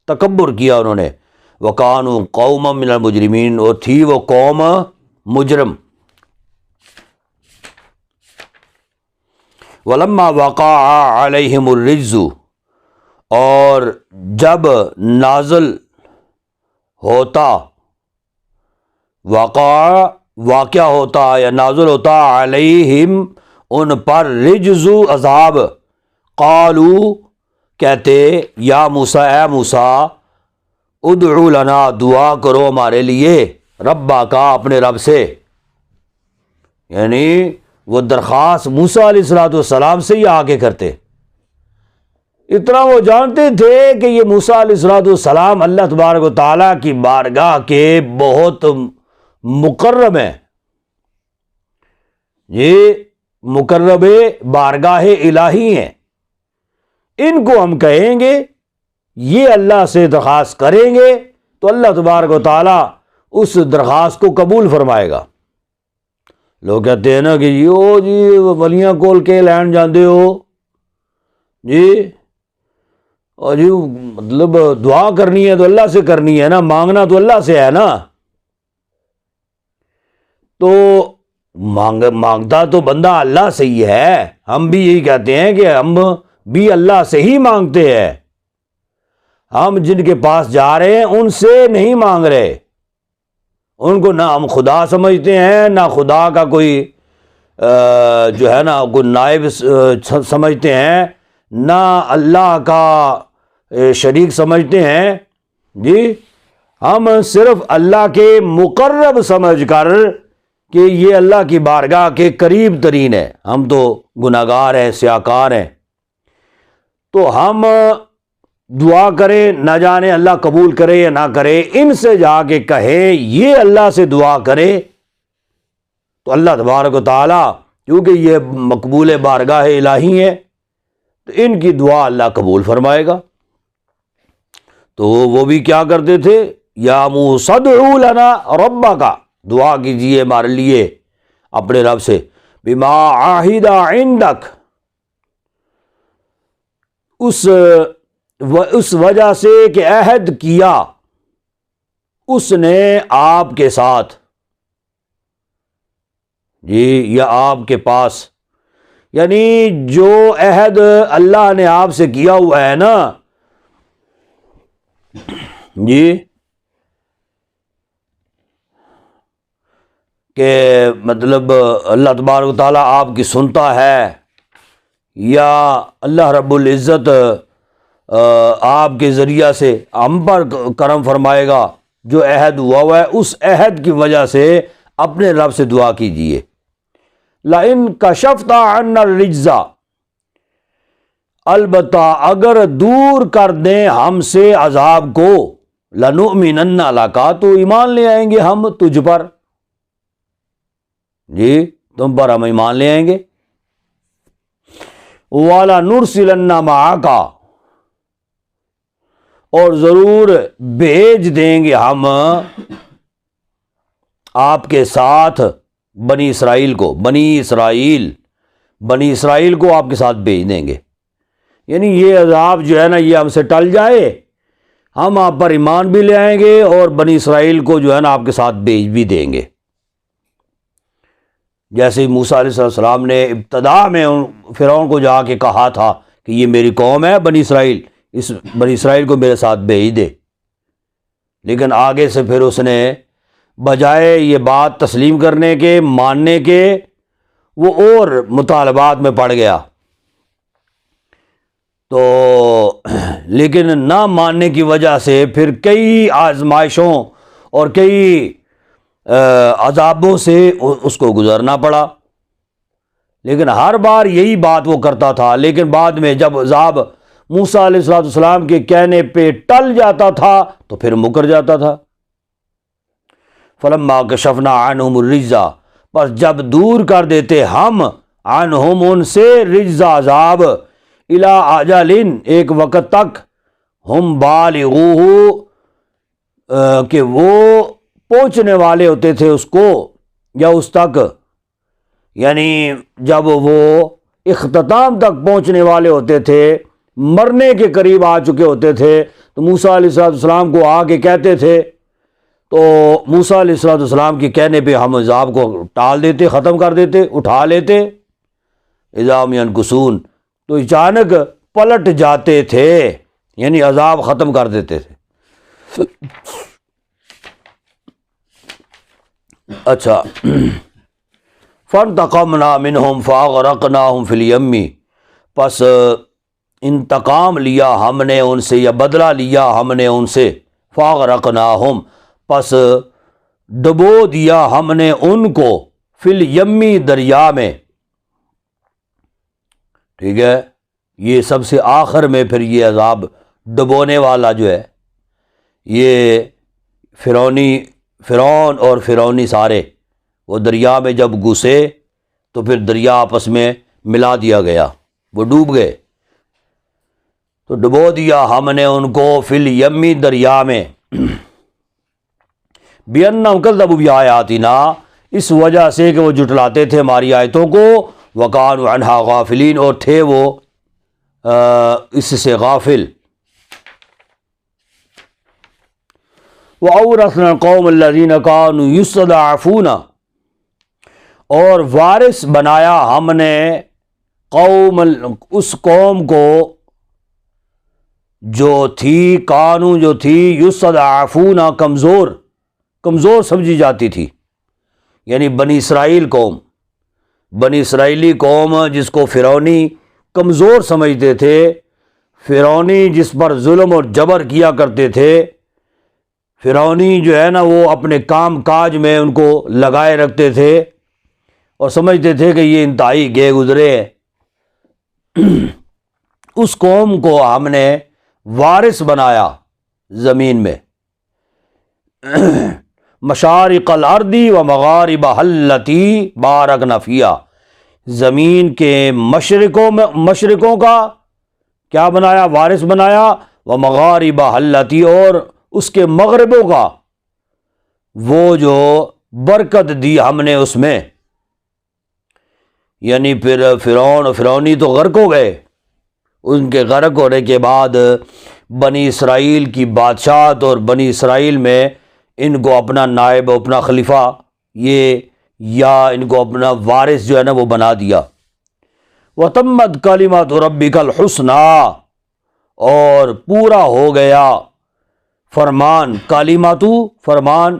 تکبر کیا انہوں نے. وکانوا قوما من المجرمین، اور تھی وہ قوم مجرم. ولما وقع علیہم الرجز، اور جب نازل ہوتا، واقع ہوتا یا نازل ہوتا، علیہم ان پر، رجز عذاب، قالو کہتے، یا موسیٰ اے موسیٰ، ادعو لنا دعا کرو ہمارے لیے، ربا کا اپنے رب سے. یعنی وہ درخواست موسیٰ علیہ السلام سے ہی آگے کرتے. اتنا وہ جانتے تھے کہ یہ موسیٰ علیہ السلام اللہ تبارک و تعالیٰ کی بارگاہ کے بہت مقرب ہیں، یہ مقرب بارگاہ الہی ہیں. ان کو ہم کہیں گے، یہ اللہ سے درخواست کریں گے تو اللہ تبارک و تعالیٰ اس درخواست کو قبول فرمائے گا. لوگ کہتے ہیں نا کہ جی ولیاں کول کے لین جاندے ہو جی، اور جی مطلب دعا کرنی ہے تو اللہ سے کرنی ہے نا، مانگنا تو اللہ سے ہے نا. تو مانگتا تو بندہ اللہ سے ہی ہے. ہم بھی یہی کہتے ہیں کہ ہم بھی اللہ سے ہی مانگتے ہیں. ہم جن کے پاس جا رہے ہیں ان سے نہیں مانگ رہے. ان کو نہ ہم خدا سمجھتے ہیں، نہ خدا کا کوئی جو ہے نا کوئی نائب سمجھتے ہیں، نہ اللہ کا شریک سمجھتے ہیں. جی ہم صرف اللہ کے مقرب سمجھ کر کہ یہ اللہ کی بارگاہ کے قریب ترین ہے. ہم تو گناہگار ہیں، سیاکار ہیں. تو ہم دعا کریں، نہ جانے اللہ قبول کرے یا نہ کرے، ان سے جا کے کہیں یہ اللہ سے دعا کرے تو اللہ تبارک و تعالیٰ، کیونکہ یہ مقبول بارگاہ الہی ہے، تو ان کی دعا اللہ قبول فرمائے گا۔ تو وہ بھی کیا کرتے تھے، یا موسی ادع لنا ربک، دعا کیجیے ہمارے لیے اپنے رب سے، بما عہد عندک، اس وجہ سے کہ عہد کیا اس نے آپ کے ساتھ، جی، یا آپ کے پاس، یعنی جو عہد اللہ نے آپ سے کیا ہوا ہے نا، جی، کہ مطلب اللہ تبارک و تعالیٰ آپ کی سنتا ہے، یا اللہ رب العزت آپ کے ذریعہ سے ہم پر کرم فرمائے گا، جو عہد ہوا ہے اس عہد کی وجہ سے اپنے رب سے دعا کیجیے۔ لَإِن كَشَفْتَ عَنَّا الرِّجْزَ، البتہ اگر دور کر دیں ہم سے عذاب کو، لَنُؤْمِنَنَّ لَكَ، تو ایمان لے آئیں گے ہم تجھ پر، جی، تم پر ہم ایمان لے آئیں گے۔ وَلَنُرْسِلَنَّ مَعَكَ، اور ضرور بھیج دیں گے ہم آپ کے ساتھ بنی اسرائیل کو، بنی اسرائیل کو آپ کے ساتھ بھیج دیں گے، یعنی یہ عذاب جو ہے نا یہ ہم سے ٹل جائے، ہم آپ پر ایمان بھی لے آئیں گے اور بنی اسرائیل کو جو ہے نا آپ کے ساتھ بھیج بھی دیں گے۔ جیسے ہی موسیٰ علیہ السلام نے ابتدا میں فرعون کو جا کے کہا تھا کہ یہ میری قوم ہے بنی اسرائیل، اس بنی اسرائیل کو میرے ساتھ بھیج دے، لیکن آگے سے پھر اس نے بجائے یہ بات تسلیم کرنے کے، ماننے کے، وہ اور مطالبات میں پڑ گیا، تو لیکن نہ ماننے کی وجہ سے پھر کئی آزمائشوں اور کئی عذابوں سے اس کو گزرنا پڑا، لیکن ہر بار یہی بات وہ کرتا تھا، لیکن بعد میں جب عذاب موسیٰ علیہ السلام کے کہنے پہ ٹل جاتا تھا تو پھر مکر جاتا تھا۔ فلما کشفنا عنہم الرجز، بس جب دور کر دیتے ہم عنہم ان سے رجز عذاب، الی اجل ایک وقت تک، ہم بالغوہ کہ وہ پہنچنے والے ہوتے تھے اس کو یا اس تک، یعنی جب وہ اختتام تک پہنچنے والے ہوتے تھے، مرنے کے قریب آ چکے ہوتے تھے، تو موسیٰ علیہ السلام کو آ کے کہتے تھے، تو موسیٰ علیہ السلام کے کہنے پہ ہم عذاب کو ٹال دیتے، ختم کر دیتے، اٹھا لیتے، اذا هم ينكثون، تو اچانک پلٹ جاتے تھے، یعنی عذاب ختم کر دیتے تھے۔ اچھا، فانتقمنا منہم فاغرقناہم فی الیم، پس انتقام لیا ہم نے ان سے، یا بدلہ لیا ہم نے ان سے، فاغرقناہم، پس ڈبو دیا ہم نے ان کو، فی الیمی، دریا میں، ٹھیک ہے، یہ سب سے آخر میں پھر یہ عذاب ڈبونے والا جو ہے، یہ فرعون اور فرعونی سارے وہ دریا میں جب گھسے تو پھر دریا آپس میں ملا دیا گیا، وہ ڈوب گئے، تو ڈبو دیا ہم نے ان کو فی الیمی، دریا میں، بِأَنَّهُمْ كَذَّبُوا بِآيَاتِنَا، اس وجہ سے کہ وہ جھٹلاتے تھے ہماری آیتوں کو، وَكَانُوا عَنْهَا غَافِلِينَ، اور تھے وہ اس سے غافل۔ وَأَوْرَثْنَا الْقَوْمَ الَّذِينَ كَانُوا يُسْتَضْعَفُونَ، اور وارث بنایا ہم نے اس قوم کو جو تھی، جو تھی یستضعفون، کمزور سمجھی جاتی تھی، یعنی بنی اسرائیل قوم، بنی اسرائیلی قوم جس کو فرعونی کمزور سمجھتے تھے، فرعونی جس پر ظلم اور جبر کیا کرتے تھے، فرعونی جو ہے نا وہ اپنے کام کاج میں ان کو لگائے رکھتے تھے اور سمجھتے تھے کہ یہ انتہائی گئے گزرے ہیں، اس قوم کو ہم نے وارث بنایا زمین میں، مشارق الارض و مغاربها التی بارکنا فیہا، زمین کے مشرقوں کا کیا بنایا؟ وارث بنایا، و مغاربها التی، اور اس کے مغربوں کا وہ جو برکت دی ہم نے اس میں۔ یعنی پھر فرعون اور فرعونی تو غرق ہو گئے، ان کے غرق ہونے کے بعد بنی اسرائیل کی بادشاہت اور بنی اسرائیل میں ان کو اپنا نائب، اپنا خلیفہ یہ یا ان کو اپنا وارث جو ہے نا وہ بنا دیا۔ وَتَمَّتْ كَلِمَةُ رَبِّكَ الْحُسْنَى، اور پورا ہو گیا فرمان، کلماتو فرمان،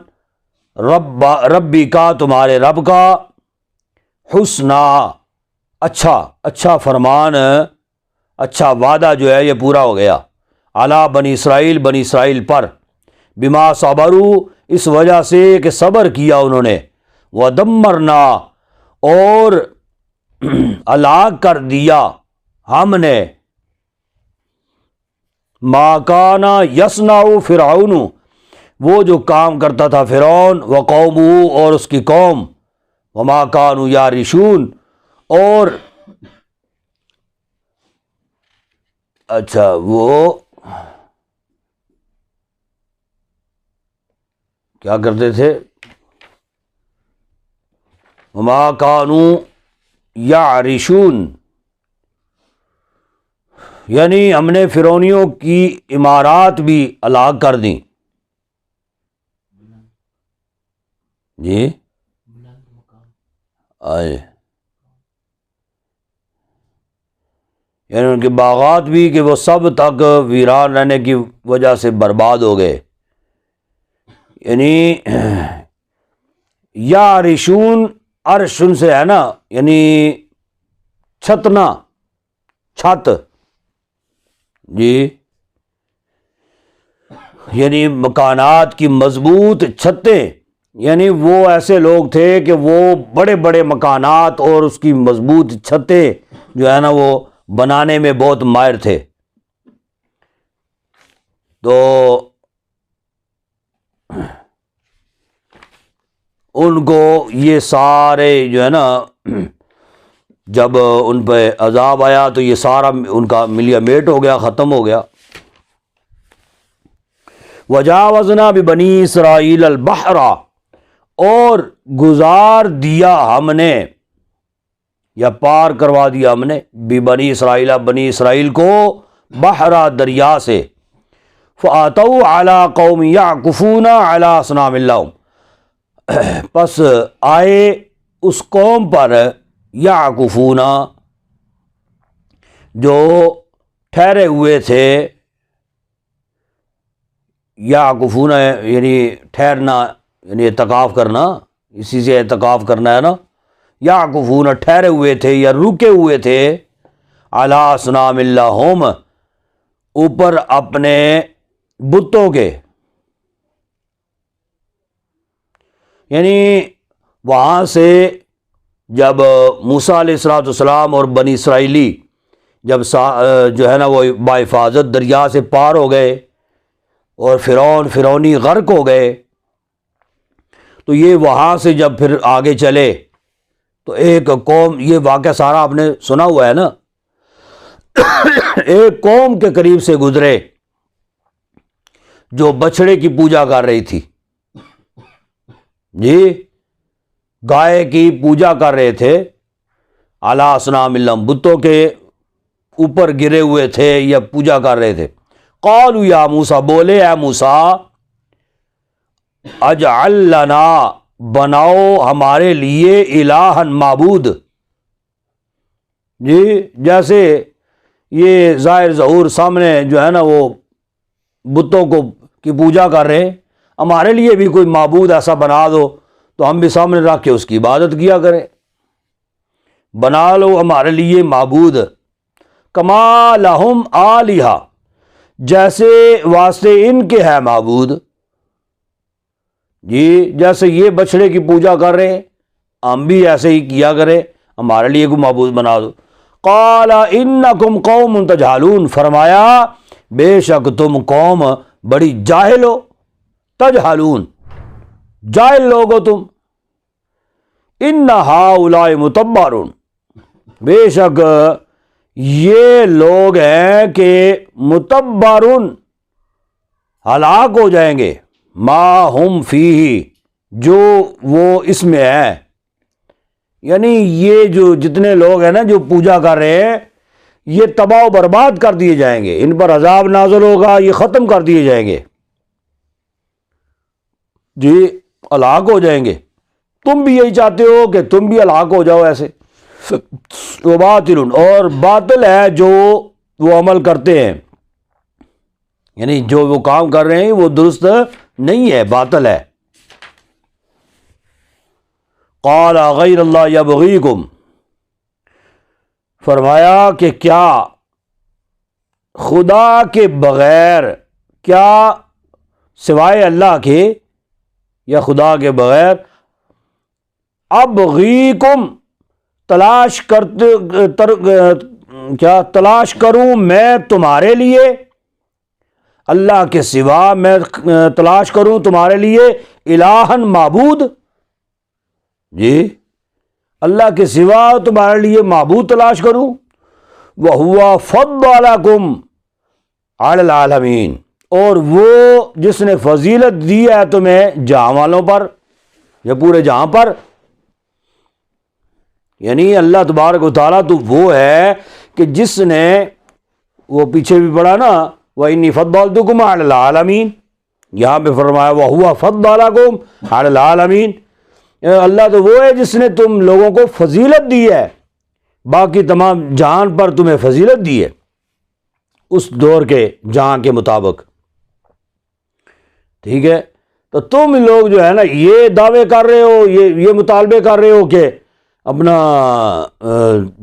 ربی کا تمہارے رب کا، حسنہ اچھا فرمان، اچھا وعدہ جو ہے یہ پورا ہو گیا، علی بنی اسرائیل پر، بما صبروا، اس وجہ سے کہ صبر کیا انہوں نے، ودمرنا، اور ہلاک کر دیا ہم نے، ما کان یصنع فرعون، وہ جو کام کرتا تھا فرعون، وقومہ، اور اس کی قوم، وما کانوا یعرشون، اور وہ کیا کرتے تھے؟ وما کانوا یعرشون، یعنی ہم نے فرعونیوں کی عمارات بھی ہلاک کر دیں۔ جی آئے، یعنی ان کے باغات بھی کہ وہ سب تک ویران رہنے کی وجہ سے برباد ہو گئے۔ یعنی یا رشون، عرشن سے ہے نا، یعنی چھتنا، چھت، جی، یعنی مکانات کی مضبوط چھتیں، یعنی وہ ایسے لوگ تھے کہ وہ بڑے بڑے مکانات اور اس کی مضبوط چھتیں جو ہے نا وہ بنانے میں بہت ماہر تھے۔ تو ان کو یہ سارے جو ہے نا، جب ان پہ عذاب آیا تو یہ سارا ان کا ملیا میٹ ہو گیا، ختم ہو گیا۔ وجاوزنا ببنی اسرائیل البحر، اور گزار دیا ہم نے یا پار کروا دیا ہم نے، ببنی اسرائیل، بنی اسرائیل کو، بحر، دریا سے، فاتوا علی قوم یعکفون علی اصنام لہم، پس آئے اس قوم پر، یعکفون، جو ٹھہرے ہوئے تھے، یعکفون یعنی ٹھہرنا، یعنی اعتکاف کرنا، اسی سے اعتکاف کرنا ہے نا، یعکفون ٹھہرے ہوئے تھے یا رکے ہوئے تھے، علی اصنام لہم، اوپر اپنے بتوں کے، یعنی وہاں سے جب موسیٰ علیہ الصلوۃ والسلام اور بنی اسرائیلی جب جو ہے نا وہ بحفاظت دریا سے پار ہو گئے اور فرعونی غرق ہو گئے، تو یہ وہاں سے جب پھر آگے چلے تو ایک قوم، یہ واقعہ سارا آپ نے سنا ہوا ہے نا، ایک قوم کے قریب سے گزرے جو بچھڑے کی پوجا کر رہی تھی، جی، گائے کی پوجا کر رہے تھے، علی اصنام لہم، بتوں کے اوپر گرے ہوئے تھے یا پوجا کر رہے تھے۔ قالوا یا موسیٰ، بولے اے موسیٰ، اجعل لنا، بناؤ ہمارے لیے، الہًا، معبود، جی، جیسے یہ ظاہر ظہور سامنے جو ہے نا وہ بتوں کو کی پوجا کر رہے ہیں، ہمارے لیے بھی کوئی معبود ایسا بنا دو تو ہم بھی سامنے رکھ کے اس کی عبادت کیا کریں، بنا لو ہمارے لیے معبود، کما لہم آلہہ، جیسے واسطے ان کے ہے معبود، جی، جیسے یہ بچڑے کی پوجا کر رہے ہیں ہم بھی ایسے ہی کیا کریں، ہمارے لیے کوئی معبود بنا دو۔ قال انکم قوم تجہلون، فرمایا بے شک تم قوم بڑی جاہل ہو، تجہلون جاہل لوگ ہو تم، ان ہؤلاء متبر، بے شک یہ لوگ ہیں کہ متبر ہلاک ہو جائیں گے، ما ہم فیہ جو وہ اس میں ہے، یعنی یہ جو جتنے لوگ ہیں نا جو پوجا کر رہے ہیں یہ تباہ و برباد کر دیے جائیں گے، ان پر عذاب نازل ہوگا، یہ ختم کر دیے جائیں گے، جی ہلاک ہو جائیں گے۔ تم بھی یہی چاہتے ہو کہ تم بھی ہلاک ہو جاؤ ایسے۔ وباطل، اور باطل ہے جو وہ عمل کرتے ہیں، یعنی جو وہ کام کر رہے ہیں وہ درست نہیں ہے، باطل ہے۔ قال غیر اللہ یبغیکم، فرمایا کہ کیا خدا کے بغیر، کیا سوائے اللہ کے یا خدا کے بغیر، ابغیکم تلاش تلاش کروں میں تمہارے لیے، اللہ کے سوا میں تلاش کروں تمہارے لیے الہن معبود، جی اللہ کے سوا تمہارے لیے معبود تلاش کروں، وَهُوَ فَضَّلَكُمْ عَلَى الْعَالَمِينَ، اور وہ جس نے فضیلت دی ہے تمہیں جہاں والوں پر یا پورے جہاں پر، یعنی اللہ تبارک و تعالیٰ تو وہ ہے کہ جس نے، وہ پیچھے بھی پڑھا نا وَإِنِّي فَضَّلْتُكُمْ عَلَى الْعَالَمِينَ، یہاں پہ فرمایا وَهُوَ فَضَّلَكُمْ عَلَى الْعَالَمِينَ، اللہ تو وہ ہے جس نے تم لوگوں کو فضیلت دی ہے، باقی تمام جہان پر تمہیں فضیلت دی ہے اس دور کے جہاں کے مطابق، ٹھیک ہے۔ تو تم لوگ جو ہے نا یہ دعوے کر رہے ہو، یہ مطالبے کر رہے ہو کہ اپنا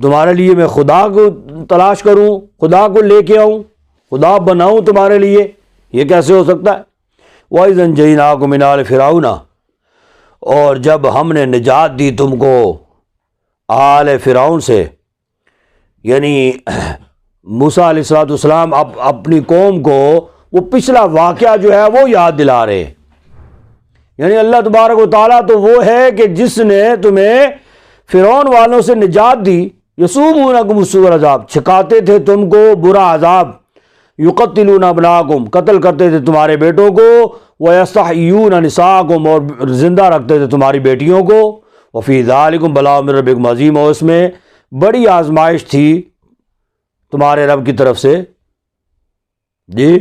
تمہارے لیے میں خدا کو تلاش کروں، خدا کو لے کے آؤں، خدا بناؤں تمہارے لیے، یہ کیسے ہو سکتا ہے؟ وَإِذَا أَنجَيْنَاكُم مِّنْ آلِ فِرْعَوْنَ، اور جب ہم نے نجات دی تم کو آل فرعون سے، یعنی موسیٰ علیہ السلام اپنی قوم کو وہ پچھلا واقعہ جو ہے وہ یاد دلا رہے ہیں، یعنی اللہ تبارک و تعالیٰ تو وہ ہے کہ جس نے تمہیں فرعون والوں سے نجات دی، یسومونکم سوء العذاب، چھکاتے تھے تم کو برا عذاب، یقتلون ابناکم، قتل کرتے تھے تمہارے بیٹوں کو، ویستحیون نساءکم، اور زندہ رکھتے تھے تمہاری بیٹیوں کو، وفی ذالکم بلاء من ربکم عظیم، اور اس میں بڑی آزمائش تھی تمہارے رب کی طرف سے، جی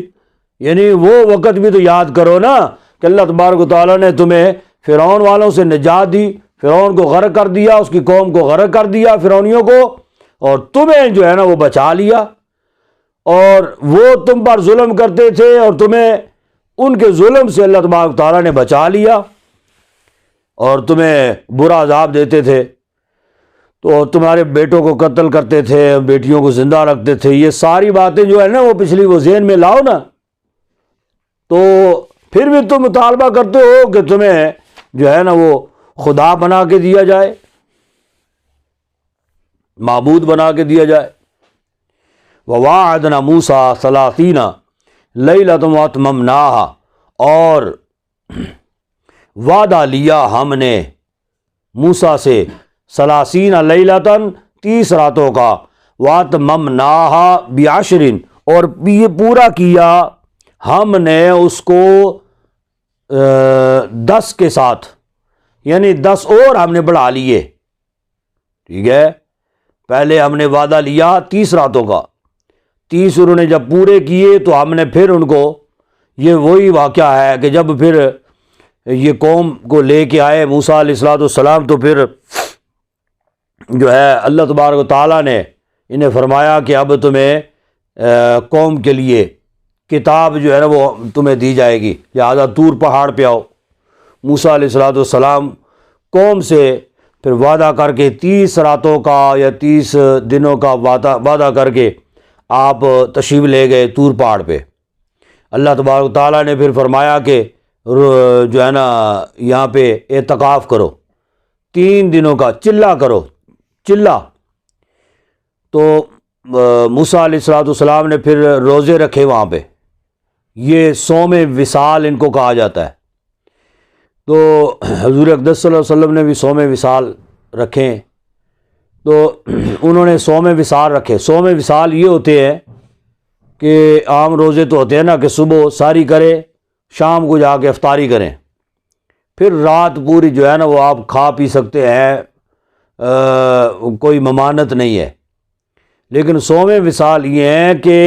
یعنی وہ وقت بھی تو یاد کرو نا کہ اللہ تبارک و تعالیٰ نے تمہیں فرعون والوں سے نجات دی، فرعون کو غرق کر دیا، اس کی قوم کو غرق کر دیا فرعونیوں کو، اور تمہیں جو ہے نا وہ بچا لیا، اور وہ تم پر ظلم کرتے تھے اور تمہیں ان کے ظلم سے اللہ تبارک و تعالیٰ نے بچا لیا، اور تمہیں برا عذاب دیتے تھے، تو تمہارے بیٹوں کو قتل کرتے تھے، بیٹیوں کو زندہ رکھتے تھے، یہ ساری باتیں جو ہے نا وہ پچھلی وہ ذہن میں لاؤ نا، تو پھر بھی تم مطالبہ کرتے ہو کہ تمہیں جو ہے نا وہ خدا بنا کے دیا جائے، معبود بنا کے دیا جائے۔ وَوَاعَدْنَا مُوسَىٰ 30 لَيْلَةً وَأَتْمَمْنَاهَا، اور وعدہ لیا ہم نے موسیٰ سے 30 لیلۃً 30 راتوں کا، وَأَتْمَمْنَاهَا بِعَشْرٍ، اور یہ پورا کیا ہم نے اس کو 10 کے ساتھ، یعنی 10 اور ہم نے بڑھا لیے، ٹھیک ہے۔ پہلے ہم نے وعدہ لیا 30 راتوں کا، 30 انہوں نے جب پورے کیے تو ہم نے پھر ان کو، یہ وہی واقعہ ہے کہ جب پھر یہ قوم کو لے کے آئے موسیٰ علیہ السلام، تو پھر جو ہے اللہ تبارک و تعالیٰ نے انہیں فرمایا کہ اب تمہیں قوم کے لیے کتاب جو ہے نا وہ تمہیں دی جائے گی، لہٰذا طور پہاڑ پہ آؤ۔ موسیٰ علیہ السلام قوم سے پھر وعدہ کر کے 30 راتوں کا یا 30 دنوں کا وعدہ کر کے آپ تشریف لے گئے طور پہاڑ پہ۔ اللہ تبارک و تعالیٰ نے پھر فرمایا کہ جو ہے نا یہاں پہ اعتکاف کرو، 3 دنوں کا چلہ کرو، چلہ تو موسیٰ علیہ السلام نے پھر روزے رکھے وہاں پہ، یہ صوم وصال ان کو کہا جاتا ہے۔ تو حضور اقدس صلی اللہ علیہ وسلم نے بھی صوم وصال رکھے ہیں، تو انہوں نے صوم وصال رکھے۔ صوم وصال یہ ہوتے ہیں کہ عام روزے تو ہوتے ہیں نا کہ صبح ساری کرے، شام کو جا کے افطاری کریں، پھر رات پوری جو ہے نا وہ آپ کھا پی سکتے ہیں، کوئی ممانعت نہیں ہے۔ لیکن صوم وصال یہ ہے کہ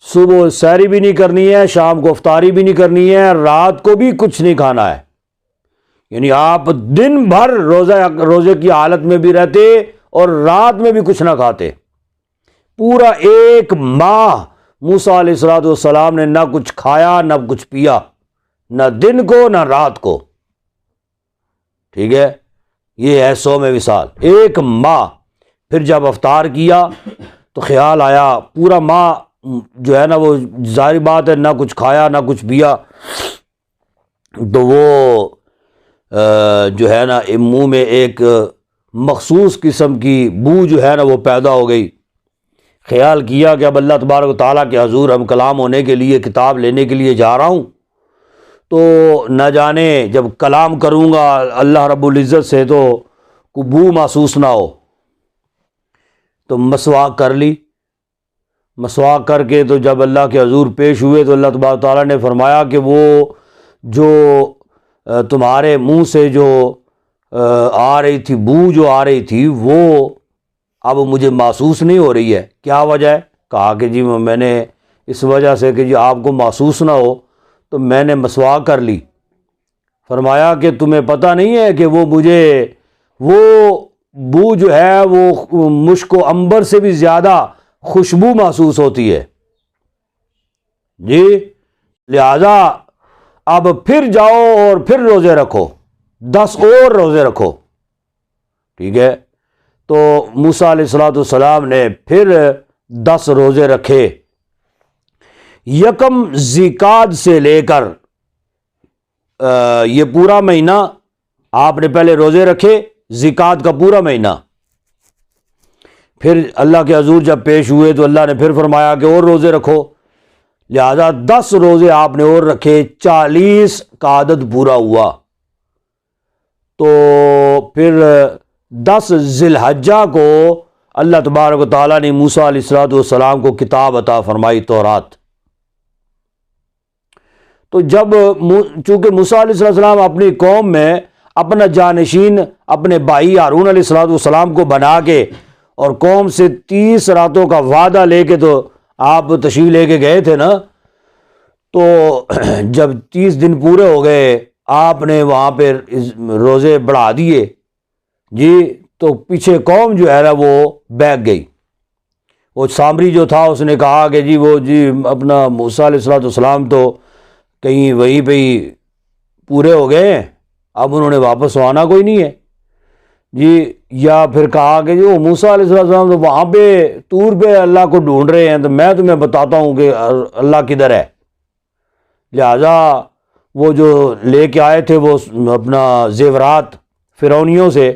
صبح سحری بھی نہیں کرنی ہے، شام کو افطاری بھی نہیں کرنی ہے، رات کو بھی کچھ نہیں کھانا ہے، یعنی آپ دن بھر روزے کی حالت میں بھی رہتے اور رات میں بھی کچھ نہ کھاتے۔ پورا ایک ماہ موسیٰ علیہ السلام نے نہ کچھ کھایا نہ کچھ پیا، نہ دن کو نہ رات کو، ٹھیک ہے، یہ ہے صوم وصال، ایک ماہ۔ پھر جب افطار کیا تو خیال آیا، پورا ماہ جو ہے نا وہ ظاہر بات ہے نہ کچھ کھایا نہ کچھ پیا، تو وہ جو ہے نا منہ میں ایک مخصوص قسم کی بو جو ہے نا وہ پیدا ہو گئی۔ خیال کیا کہ اب اللہ تبارک و تعالیٰ کے حضور ہم کلام ہونے کے لیے کتاب لینے کے لیے جا رہا ہوں، تو نہ جانے جب کلام کروں گا اللہ رب العزت سے تو کوئی بو محسوس نہ ہو۔ تو مسواک کر لی، مسواک کر کے تو جب اللہ کے حضور پیش ہوئے تو اللہ تبارک و تعالیٰ نے فرمایا کہ وہ جو تمہارے منہ سے جو آ رہی تھی بو جو آ رہی تھی وہ اب مجھے محسوس نہیں ہو رہی ہے، کیا وجہ ہے؟ کہا کہ جی میں نے اس وجہ سے کہ جی آپ کو محسوس نہ ہو تو میں نے مسواک کر لی۔ فرمایا کہ تمہیں پتہ نہیں ہے کہ وہ مجھے وہ بو جو ہے وہ مشک و عنبر سے بھی زیادہ خوشبو محسوس ہوتی ہے جی، لہذا اب پھر جاؤ اور پھر روزے رکھو، 10 اور روزے رکھو، ٹھیک ہے۔ تو موسیٰ علیہ السلام نے پھر 10 روزے رکھے، یکم ذیقعد سے لے کر یہ پورا مہینہ آپ نے پہلے روزے رکھے، ذیقعد کا پورا مہینہ۔ پھر اللہ کے حضور جب پیش ہوئے تو اللہ نے پھر فرمایا کہ اور روزے رکھو، لہذا 10 روزے آپ نے اور رکھے، 40 کا عدد پورا ہوا۔ تو پھر 10 ذی الحجہ کو اللہ تبارک و تعالیٰ نے موسیٰ علیہ السلام کو کتاب عطا فرمائی، تورات۔ تو جب چونکہ موسیٰ علیہ السلام اپنی قوم میں اپنا جانشین اپنے بھائی ہارون علیہ السلام کو بنا کے اور قوم سے 30 راتوں کا وعدہ لے کے تو آپ تشریف لے کے گئے تھے نا، تو جب 30 دن پورے ہو گئے آپ نے وہاں پہ روزے بڑھا دیے جی، تو پیچھے قوم جو ہے نا وہ بیٹھ گئی۔ وہ سامری جو تھا اس نے کہا کہ جی وہ جی اپنا موسیٰ علیہ السلام تو کہیں وہیں پہ ہی پورے ہو گئے ہیں، اب انہوں نے واپس آنا کوئی نہیں ہے جی، یا پھر کہا کہ جو موسیٰ علیہ السلام تو وہاں پہ طور پہ اللہ کو ڈھونڈ رہے ہیں، تو میں تمہیں بتاتا ہوں کہ اللہ کدھر ہے۔ لہذا وہ جو لے کے آئے تھے وہ اپنا زیورات فرعونیوں سے،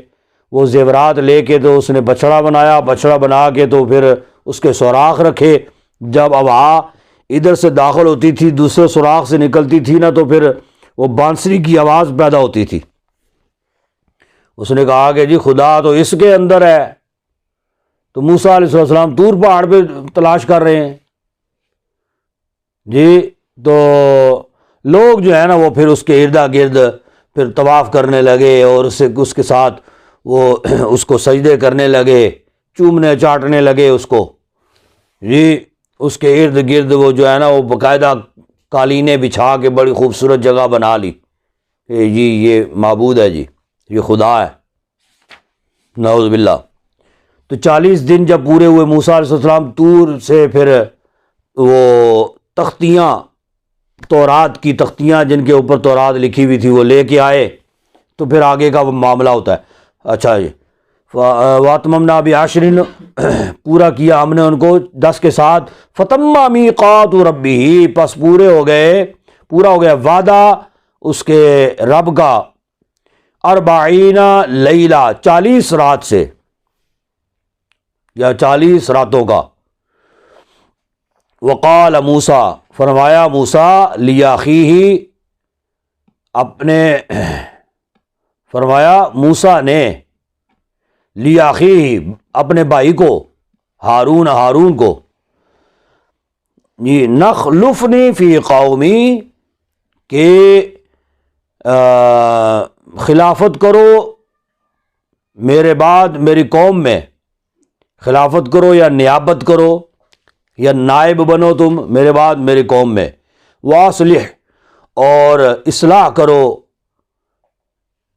وہ زیورات لے کے تو اس نے بچڑا بنایا، بچڑا بنا کے تو پھر اس کے سوراخ رکھے، جب ہوا ادھر سے داخل ہوتی تھی دوسرے سوراخ سے نکلتی تھی نا تو پھر وہ بانسری کی آواز پیدا ہوتی تھی۔ اس نے کہا کہ جی خدا تو اس کے اندر ہے، تو موسیٰ علیہ السلام طور پہاڑ پہ تلاش کر رہے ہیں جی، تو لوگ جو ہے نا وہ پھر اس کے ارد گرد پھر طواف کرنے لگے اور اس کے ساتھ وہ اس کو سجدے کرنے لگے، چومنے چاٹنے لگے اس کو جی، اس کے ارد گرد وہ جو ہے نا وہ باقاعدہ قالینیں بچھا کے بڑی خوبصورت جگہ بنا لی کہ جی یہ معبود ہے، جی یہ خدا ہے، نعوذ باللہ۔ تو 40 دن جب پورے ہوئے موسیٰ علیہ السلام طور سے پھر وہ تختیاں، تورات کی تختیاں جن کے اوپر تورات لکھی ہوئی تھی وہ لے کے آئے، تو پھر آگے کا وہ معاملہ ہوتا ہے۔ اچھا جی، واتممنا بعشر، پورا کیا ہم نے ان کو 10 کے ساتھ، فتم میقات ربہ، پس پورا ہو گیا وعدہ اس کے رب کا، 40 لیلہ، 40 رات سے، یا 40 راتوں کا۔ وقال موسیٰ، فرمایا موسیٰ لیاخیہ، فرمایا موسیٰ نے لیاخیہ اپنے بھائی کو، ہارون کو، یہ نخلفنی فی قومی، کہ خلافت کرو میرے بعد میری قوم میں، خلافت کرو یا نیابت کرو یا نائب بنو تم میرے بعد میری قوم میں، واصلح، اور اصلاح کرو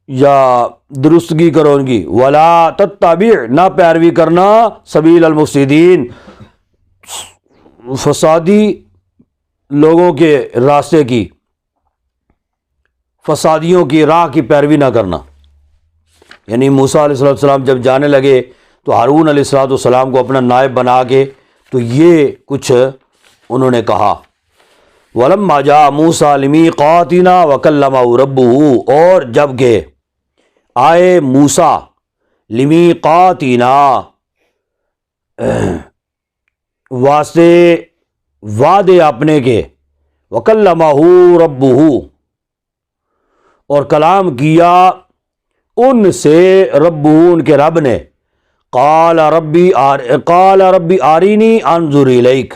یا درستگی کرو ان کی، ولا تتبع، نہ پیروی کرنا، سبیل المفسدین، فسادی لوگوں کے راستے کی، فسادیوں کی راہ کی پیروی نہ کرنا۔ یعنی موسیٰ علیہ السلام جب جانے لگے تو ہارون علیہ السلام کو اپنا نائب بنا کے تو یہ کچھ انہوں نے کہا۔ وَلَمَّا جَاءَ مُوسَىٰ لِمِيقَاتِنَا وَكَلَّمَهُ رَبُّهُ، اور جب کہ آئے موسیٰ لِمِيقَاتِنَا، واسطے وعدے اپنے کے، وَكَلَّمَهُ رَبُّهُ، اور کلام کیا ان سے ربہ، ان کے رب نے، قال ربی آرینی انظر الیک،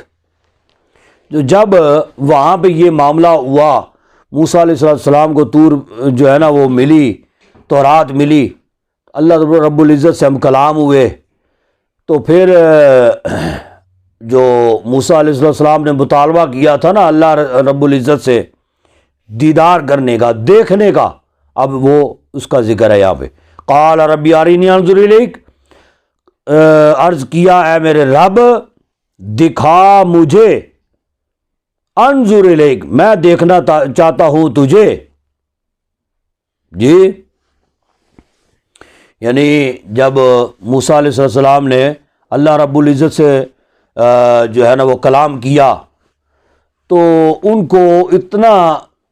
جب وہاں پہ یہ معاملہ ہوا، موسیٰ علیہ السلام کو طور جو ہے نا وہ ملی، تورات ملی، اللہ رب العزت سے ہم کلام ہوئے، تو پھر جو موسیٰ علیہ السلام نے مطالبہ کیا تھا نا اللہ رب العزت سے دیدار کرنے کا، دیکھنے کا، اب وہ اس کا ذکر ہے یہاں پہ۔ قال ربی ارینی انظر الیک، عرض کیا اے میرے رب دکھا مجھے، انظر الیک، میں دیکھنا چاہتا ہوں تجھے۔ جی، یعنی جب موسیٰ علیہ السلام نے اللہ رب العزت سے جو ہے نا وہ کلام کیا تو ان کو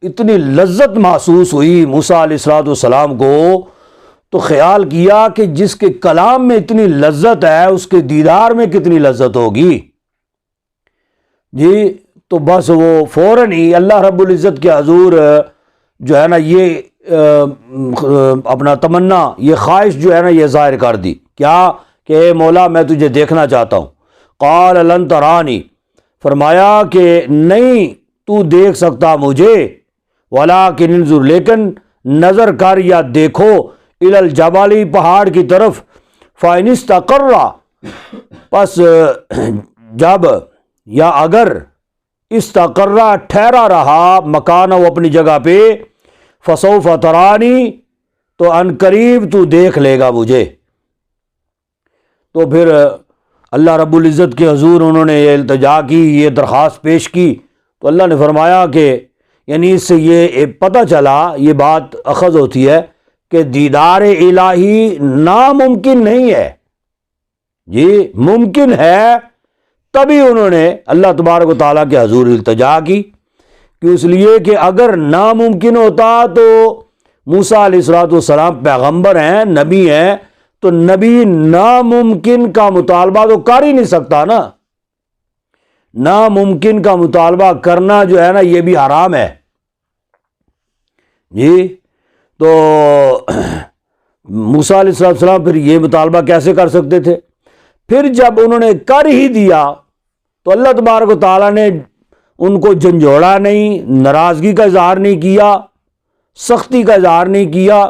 اتنی لذت محسوس ہوئی موسیٰ علیہ السلام کو، تو خیال کیا کہ جس کے کلام میں اتنی لذت ہے اس کے دیدار میں کتنی لذت ہوگی۔ جی، تو بس وہ فوراً ہی اللہ رب العزت کے حضور جو ہے نا یہ اپنا تمنا، یہ خواہش جو ہے نا یہ ظاہر کر دی، کیا کہ اے مولا میں تجھے دیکھنا چاہتا ہوں۔ قال لن ترانی، فرمایا کہ نہیں تو دیکھ سکتا مجھے، ولکن انظر، لیکن نظر کر یا دیکھو، الی الجبل، پہاڑ کی طرف، فإن استقر، پس جب یا اگر، استقر ٹھہرا رہا، مکان وہ اپنی جگہ پہ، فسوف ترانی، تو ان قریب تو دیکھ لے گا مجھے۔ تو پھر اللہ رب العزت کے حضور انہوں نے یہ التجا کی، یہ درخواست پیش کی، تو اللہ نے فرمایا کہ یعنی اس سے یہ پتہ چلا، یہ بات اخذ ہوتی ہے کہ دیدار الہی ناممکن نہیں ہے۔ جی، ممکن ہے، تبھی انہوں نے اللہ تبارک و تعالیٰ کے حضور التجا کی، کہ اس لیے کہ اگر ناممکن ہوتا تو موسیٰ علیہ السلام پیغمبر ہیں، نبی ہیں، تو نبی ناممکن کا مطالبہ تو کر ہی نہیں سکتا نا، ناممکن کا مطالبہ کرنا جو ہے نا یہ بھی حرام ہے۔ جی، تو موسیٰ علیہ السلام پھر یہ مطالبہ کیسے کر سکتے تھے؟ پھر جب انہوں نے کر ہی دیا تو اللہ تبارک و تعالیٰ نے ان کو جھنجھوڑا نہیں، ناراضگی کا اظہار نہیں کیا، سختی کا اظہار نہیں کیا،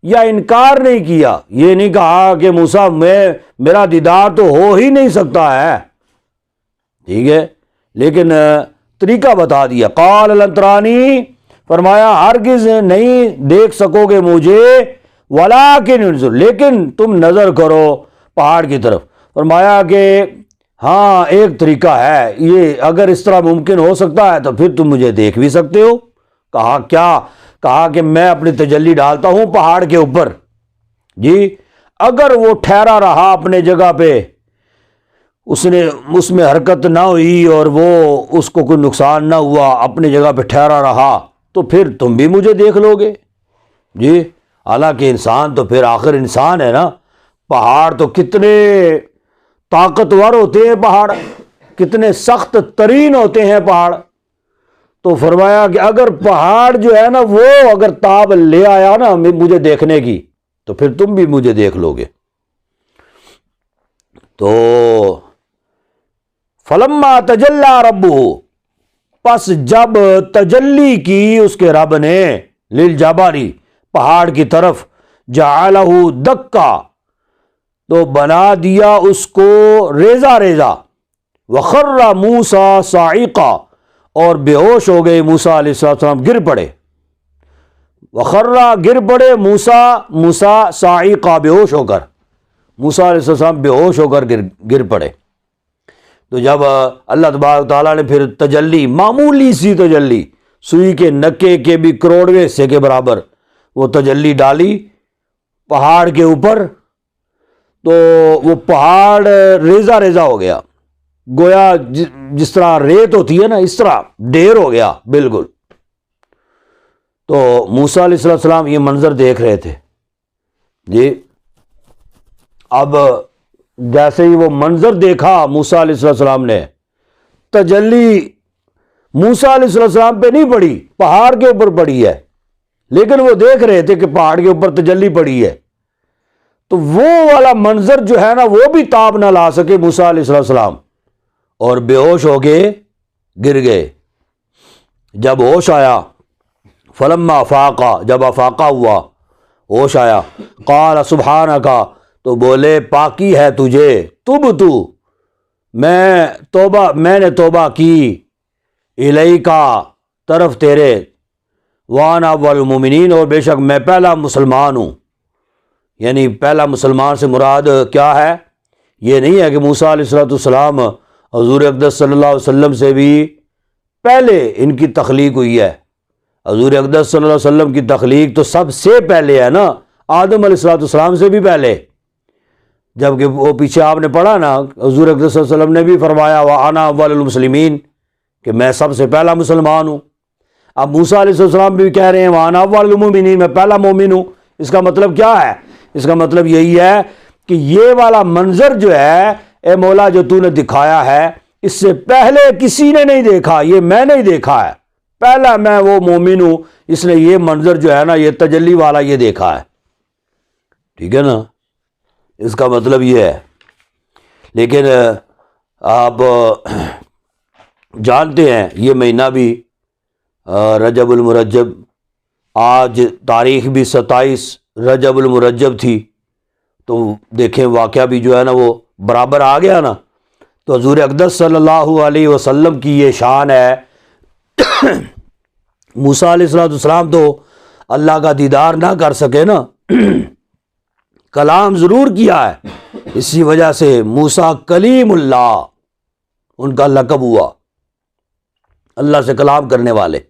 یا انکار نہیں کیا، یہ نہیں کہا کہ موسیٰ میرا دیدار تو ہو ہی نہیں سکتا ہے، ٹھیک ہے، لیکن طریقہ بتا دیا۔ قال لن ترانی، فرمایا ہرگز نہیں دیکھ سکو گے مجھے، ولکن انظر، لیکن تم نظر کرو پہاڑ کی طرف۔ فرمایا کہ ہاں ایک طریقہ ہے، یہ اگر اس طرح ممکن ہو سکتا ہے تو پھر تم مجھے دیکھ بھی سکتے ہو۔ کہا کیا؟ کہا کہ میں اپنی تجلی ڈالتا ہوں پہاڑ کے اوپر، جی، اگر وہ ٹھہرا رہا اپنے جگہ پہ، اس میں حرکت نہ ہوئی اور وہ اس کو کوئی نقصان نہ ہوا، اپنی جگہ پہ ٹھہرا رہا، تو پھر تم بھی مجھے دیکھ لو گے۔ جی، حالانکہ انسان تو پھر آخر انسان ہے نا، پہاڑ تو کتنے طاقتور ہوتے ہیں پہاڑ، کتنے سخت ترین ہوتے ہیں پہاڑ. تو فرمایا کہ اگر پہاڑ جو ہے نا وہ اگر تاب لے آیا نا مجھے دیکھنے کی تو پھر تم بھی مجھے دیکھ لو گے. تو فلما تجلی ربہ، پس جب تجلی کی اس کے رب نے للجبل، پہاڑ کی طرف، جعلہ دکا، تو بنا دیا اس کو ریزہ ریزہ، وخر موسیٰ صاعقا، اور بے ہوش ہو گئے موسیٰ علیہ السلام، گر پڑے. وخرا، گر پڑے، موسیٰ صاعقا، بے ہوش ہو کر، موسیٰ علیہ السلام بے ہوش ہو کر گر پڑے. تو جب اللہ تبارک تعالیٰ نے پھر تجلی، معمولی سی تجلی، سوئی کے نکے کے بھی کروڑویں حصے کے برابر وہ تجلی ڈالی پہاڑ کے اوپر، تو وہ پہاڑ ریزہ ریزہ ہو گیا، گویا جس طرح ریت ہوتی ہے نا اس طرح ڈھیر ہو گیا بالکل. تو موسیٰ علیہ السلام یہ منظر دیکھ رہے تھے جی. اب جیسے ہی وہ منظر دیکھا موسیٰ علیہ السلام نے، تجلی موسیٰ علیہ السلام پہ نہیں پڑی، پہاڑ کے اوپر پڑی ہے، لیکن وہ دیکھ رہے تھے کہ پہاڑ کے اوپر تجلی پڑی ہے. تو وہ والا منظر جو ہے نا وہ بھی تاب نہ لا سکے موسیٰ علیہ السلام، اور بے ہوش ہو کے گر گئے. جب ہوش آیا، فلما افاقا، جب افاقہ ہوا، ہوش آیا، قال سبحانک، تو بولے پاکی ہے تجھے، میں نے توبہ کی، الیکا، طرف تیرے، وانا اول المؤمنین، اور بے شک میں پہلا مسلمان ہوں. یعنی پہلا مسلمان سے مراد کیا ہے؟ یہ نہیں ہے کہ موسیٰ علیہ السلام حضور اقدس صلی اللہ علیہ وسلم سے بھی پہلے ان کی تخلیق ہوئی ہے. حضور اقدس صلی اللہ علیہ وسلم کی تخلیق تو سب سے پہلے ہے نا، آدم علیہ السلام سے بھی پہلے. جبکہ وہ پیچھے آپ نے پڑھا نا، حضور اقدس صلی اللہ علیہ وسلم نے بھی فرمایا وَأَنَا أَوَّلُ الْمُسْلِمِينَ، کہ میں سب سے پہلا مسلمان ہوں. اب موسیٰ علیہ السلام بھی کہہ رہے ہیں وَأَنَا أَوَّلُ الْمُؤْمِنِينَ، میں پہلا مومن ہوں. اس کا مطلب کیا ہے؟ اس کا مطلب یہی ہے کہ یہ والا منظر جو ہے اے مولا جو تو نے دکھایا ہے، اس سے پہلے کسی نے نہیں دیکھا، یہ میں نے ہی دیکھا ہے، پہلا میں وہ مومن ہوں، اس نے یہ منظر جو ہے نا یہ تجلی والا یہ دیکھا ہے. ٹھیک ہے نا، اس کا مطلب یہ ہے. لیکن آپ جانتے ہیں یہ مہینہ بھی رجب المرجب، آج تاریخ بھی 27 رجب المرجب تھی، تو دیکھیں واقعہ بھی جو ہے نا وہ برابر آ گیا نا. تو حضور اقدس صلی اللہ علیہ وسلم کی یہ شان ہے. موسیٰ علیہ السلام تو اللہ کا دیدار نہ کر سکے نا، کلام ضرور کیا ہے، اسی وجہ سے موسیٰ کلیم اللہ ان کا لقب ہوا، اللہ سے کلام کرنے والے.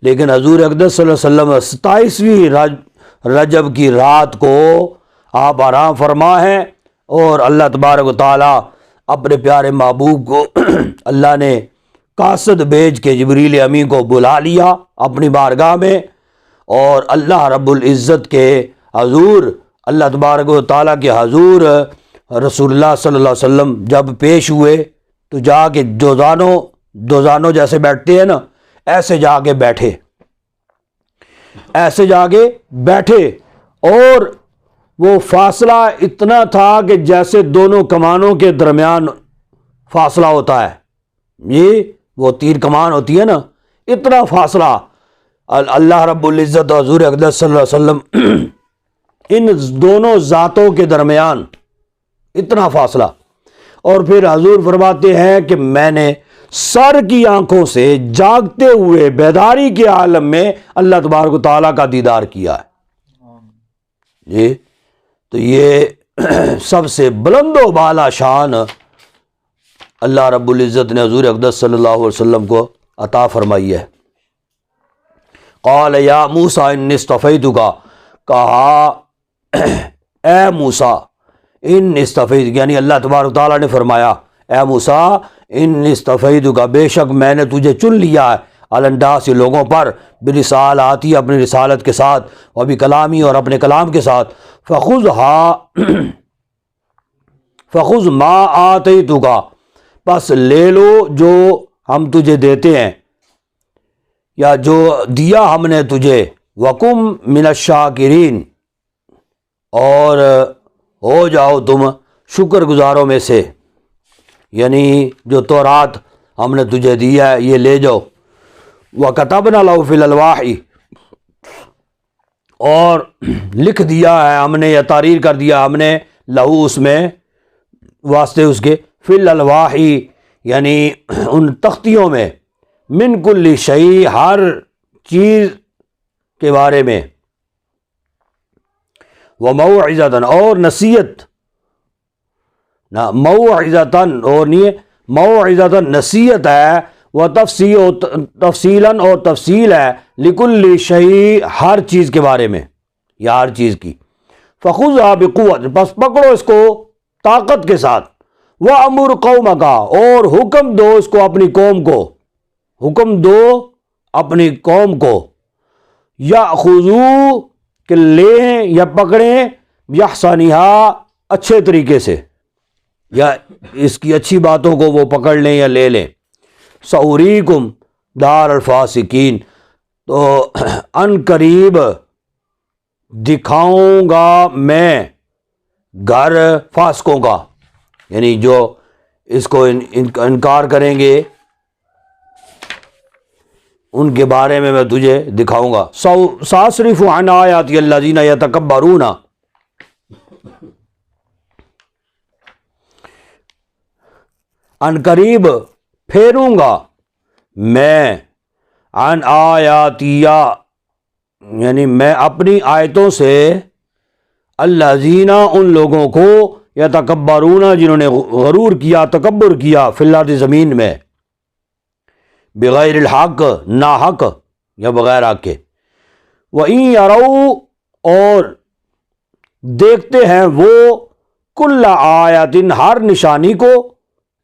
لیکن حضور اقدس صلی اللہ علیہ وسلم 27ویں رجب کی رات کو آپ آرام فرما ہیں، اور اللہ تبارک و تعالیٰ اپنے پیارے محبوب کو اللہ نے قاصد بھیج کے جبریل امین کو بلا لیا اپنی بارگاہ میں، اور اللہ رب العزت کے حضور، اللہ تبارک و تعالیٰ کے حضور رسول اللہ صلی اللہ علیہ وسلم جب پیش ہوئے تو جا کے دوزانوں جیسے بیٹھتے ہیں نا، ایسے جا کے بیٹھے، اور وہ فاصلہ اتنا تھا کہ جیسے دونوں کمانوں کے درمیان فاصلہ ہوتا ہے، یہ وہ تیر کمان ہوتی ہے نا، اتنا فاصلہ اللہ رب العزت اور حضور اقدس صلی اللہ علیہ وسلم ان دونوں ذاتوں کے درمیان اتنا فاصلہ. اور پھر حضور فرماتے ہیں کہ میں نے سر کی آنکھوں سے جاگتے ہوئے بیداری کے عالم میں اللہ تبارک و تعالیٰ کا دیدار کیا ہے. جی تو یہ سب سے بلند و بالا شان اللہ رب العزت نے حضور اقدس صلی اللہ علیہ وسلم کو عطا فرمائی ہے. قال یا موسیٰ انی اصطفیتک، کہا اے موسیٰ، انی اصطفیتک، یعنی اللہ تبارک تعالیٰ نے فرمایا اے موسیٰ انی اصطفیتک، بے شک میں نے تجھے چن لیا ہے، علی الناس، لوگوں پر، برسالاتی، اپنی رسالت کے ساتھ، و بکلامی، اور اپنے کلام کے ساتھ، فخذھا، فخذ ما آتیتک، پس لے لو جو ہم تجھے دیتے ہیں یا جو دیا ہم نے تجھے، وکم من الشاکرین، اور ہو جاؤ تم شکر گزاروں میں سے، یعنی جو تورات ہم نے تجھے دیا ہے یہ لے جاؤ۔ وَكَتَبْنَا لَهُ فِي الْأَلْوَاحِ، اور لکھ دیا ہے ہم نے یا تحریر کر دیا ہم نے، لہو اس میں واسطے اس کے، فی الالواح یعنی ان تختیوں میں، من کل شیء ہر چیز کے بارے میں، وموعظۃ اور نصیحت، نہ موعظۃ اور نہیں، موعظۃ نصیحت ہے، تفصیلاً اور تفصیل ہے، لکل شیء ہر چیز کے بارے میں یا ہر چیز کی۔ فخذھا بقوۃ، بس پکڑو اس کو طاقت کے ساتھ، وامر قومک، اور حکم دو اس کو اپنی قوم کو، حکم دو اپنی قوم کو، یاخذوا کہ لیں یا پکڑیں، بیحسنھا اچھے طریقے سے، یا اس کی اچھی باتوں کو وہ پکڑ لیں یا لے لیں۔ سأریکم دار الفاسقین، تو ان قریب دکھاؤں گا میں گھر فاسقوں کا، یعنی جو اس کو انکار کریں گے ان کے بارے میں تجھے دکھاؤں گا۔ ساصرف عن آیاتی الذین یتکبرون، ان قریب پھیروں گا میں، عن آیاتیہ یعنی میں اپنی آیتوں سے، الذین ان لوگوں کو، یتکبرون جنہوں نے غرور کیا، تکبر کیا، فی الارض زمین میں، بغیر الحق ناحق یا بغیر حق کے، وَإِن يَرَوْا اور دیکھتے ہیں وہ، کل آیات ہر نشانی کو،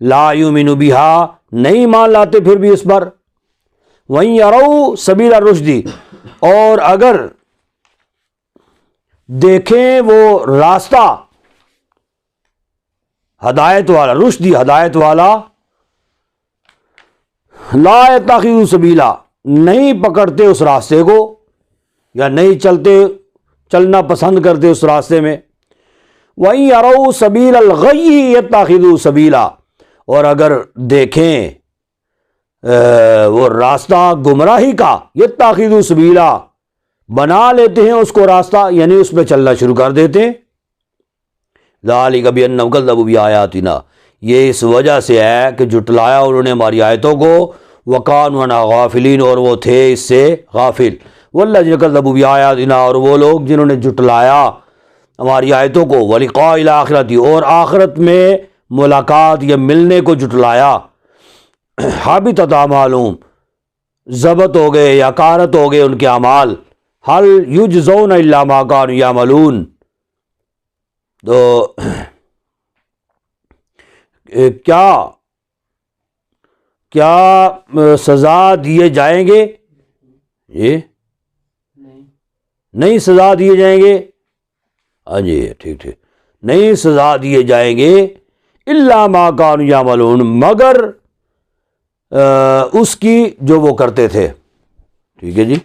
لا یؤمنوا بہا نہیں مان لاتے پھر بھی اس پر، وَإِن يَرَوْا سبیل الرشد اور اگر دیکھیں وہ راستہ ہدایت والا، رشدی ہدایت والا، لا يتخذوا سبیلا نہیں پکڑتے اس راستے کو یا نہیں چلنا پسند کرتے اس راستے میں، وَإِن يَرَوْا سَبِيلَ الْغَيِّ يَتَّخِذُوا سَبِيلًا اور اگر دیکھیں وہ راستہ گمراہی کا، یتخذوا سبیلا بنا لیتے ہیں اس کو راستہ، یعنی اس پہ چلنا شروع کر دیتے ہیں۔ ذَلِكَ بِأَنَّهُمْ كَذَّبُوا بِآيَاتِنَا یہ اس وجہ سے ہے کہ جھٹلایا انہوں نے ہماری آیتوں کو، وَكَانُوا عَنْهَا غَافِلِينَ اور وہ تھے اس سے غافل، وَالَّذِينَ كَذَّبُوا بِآيَاتِنَا اور وہ لوگ جنہوں نے جھٹلایا ہماری آیتوں کو، وَلِقَاءِ الْآخِرَةِ اور آخرت میں ملاقات یا ملنے کو جھٹلایا، حَبِطَتْ أَعْمَالُهُمْ ضبط ہو گئے یا کارت ہو گئے ان کے اعمال، هَلْ يُجْزَوْنَ إِلَّا مَا كَانُوا يَعْمَلُونَ تو کیا سزا دیے جائیں گے، یہ نہیں سزا دیے جائیں گے، ہاں جی ٹھیک نہیں سزا دیے جائیں گے، الا ما كانوا يعملون مگر اس کی جو وہ کرتے تھے، ٹھیک ہے جی۔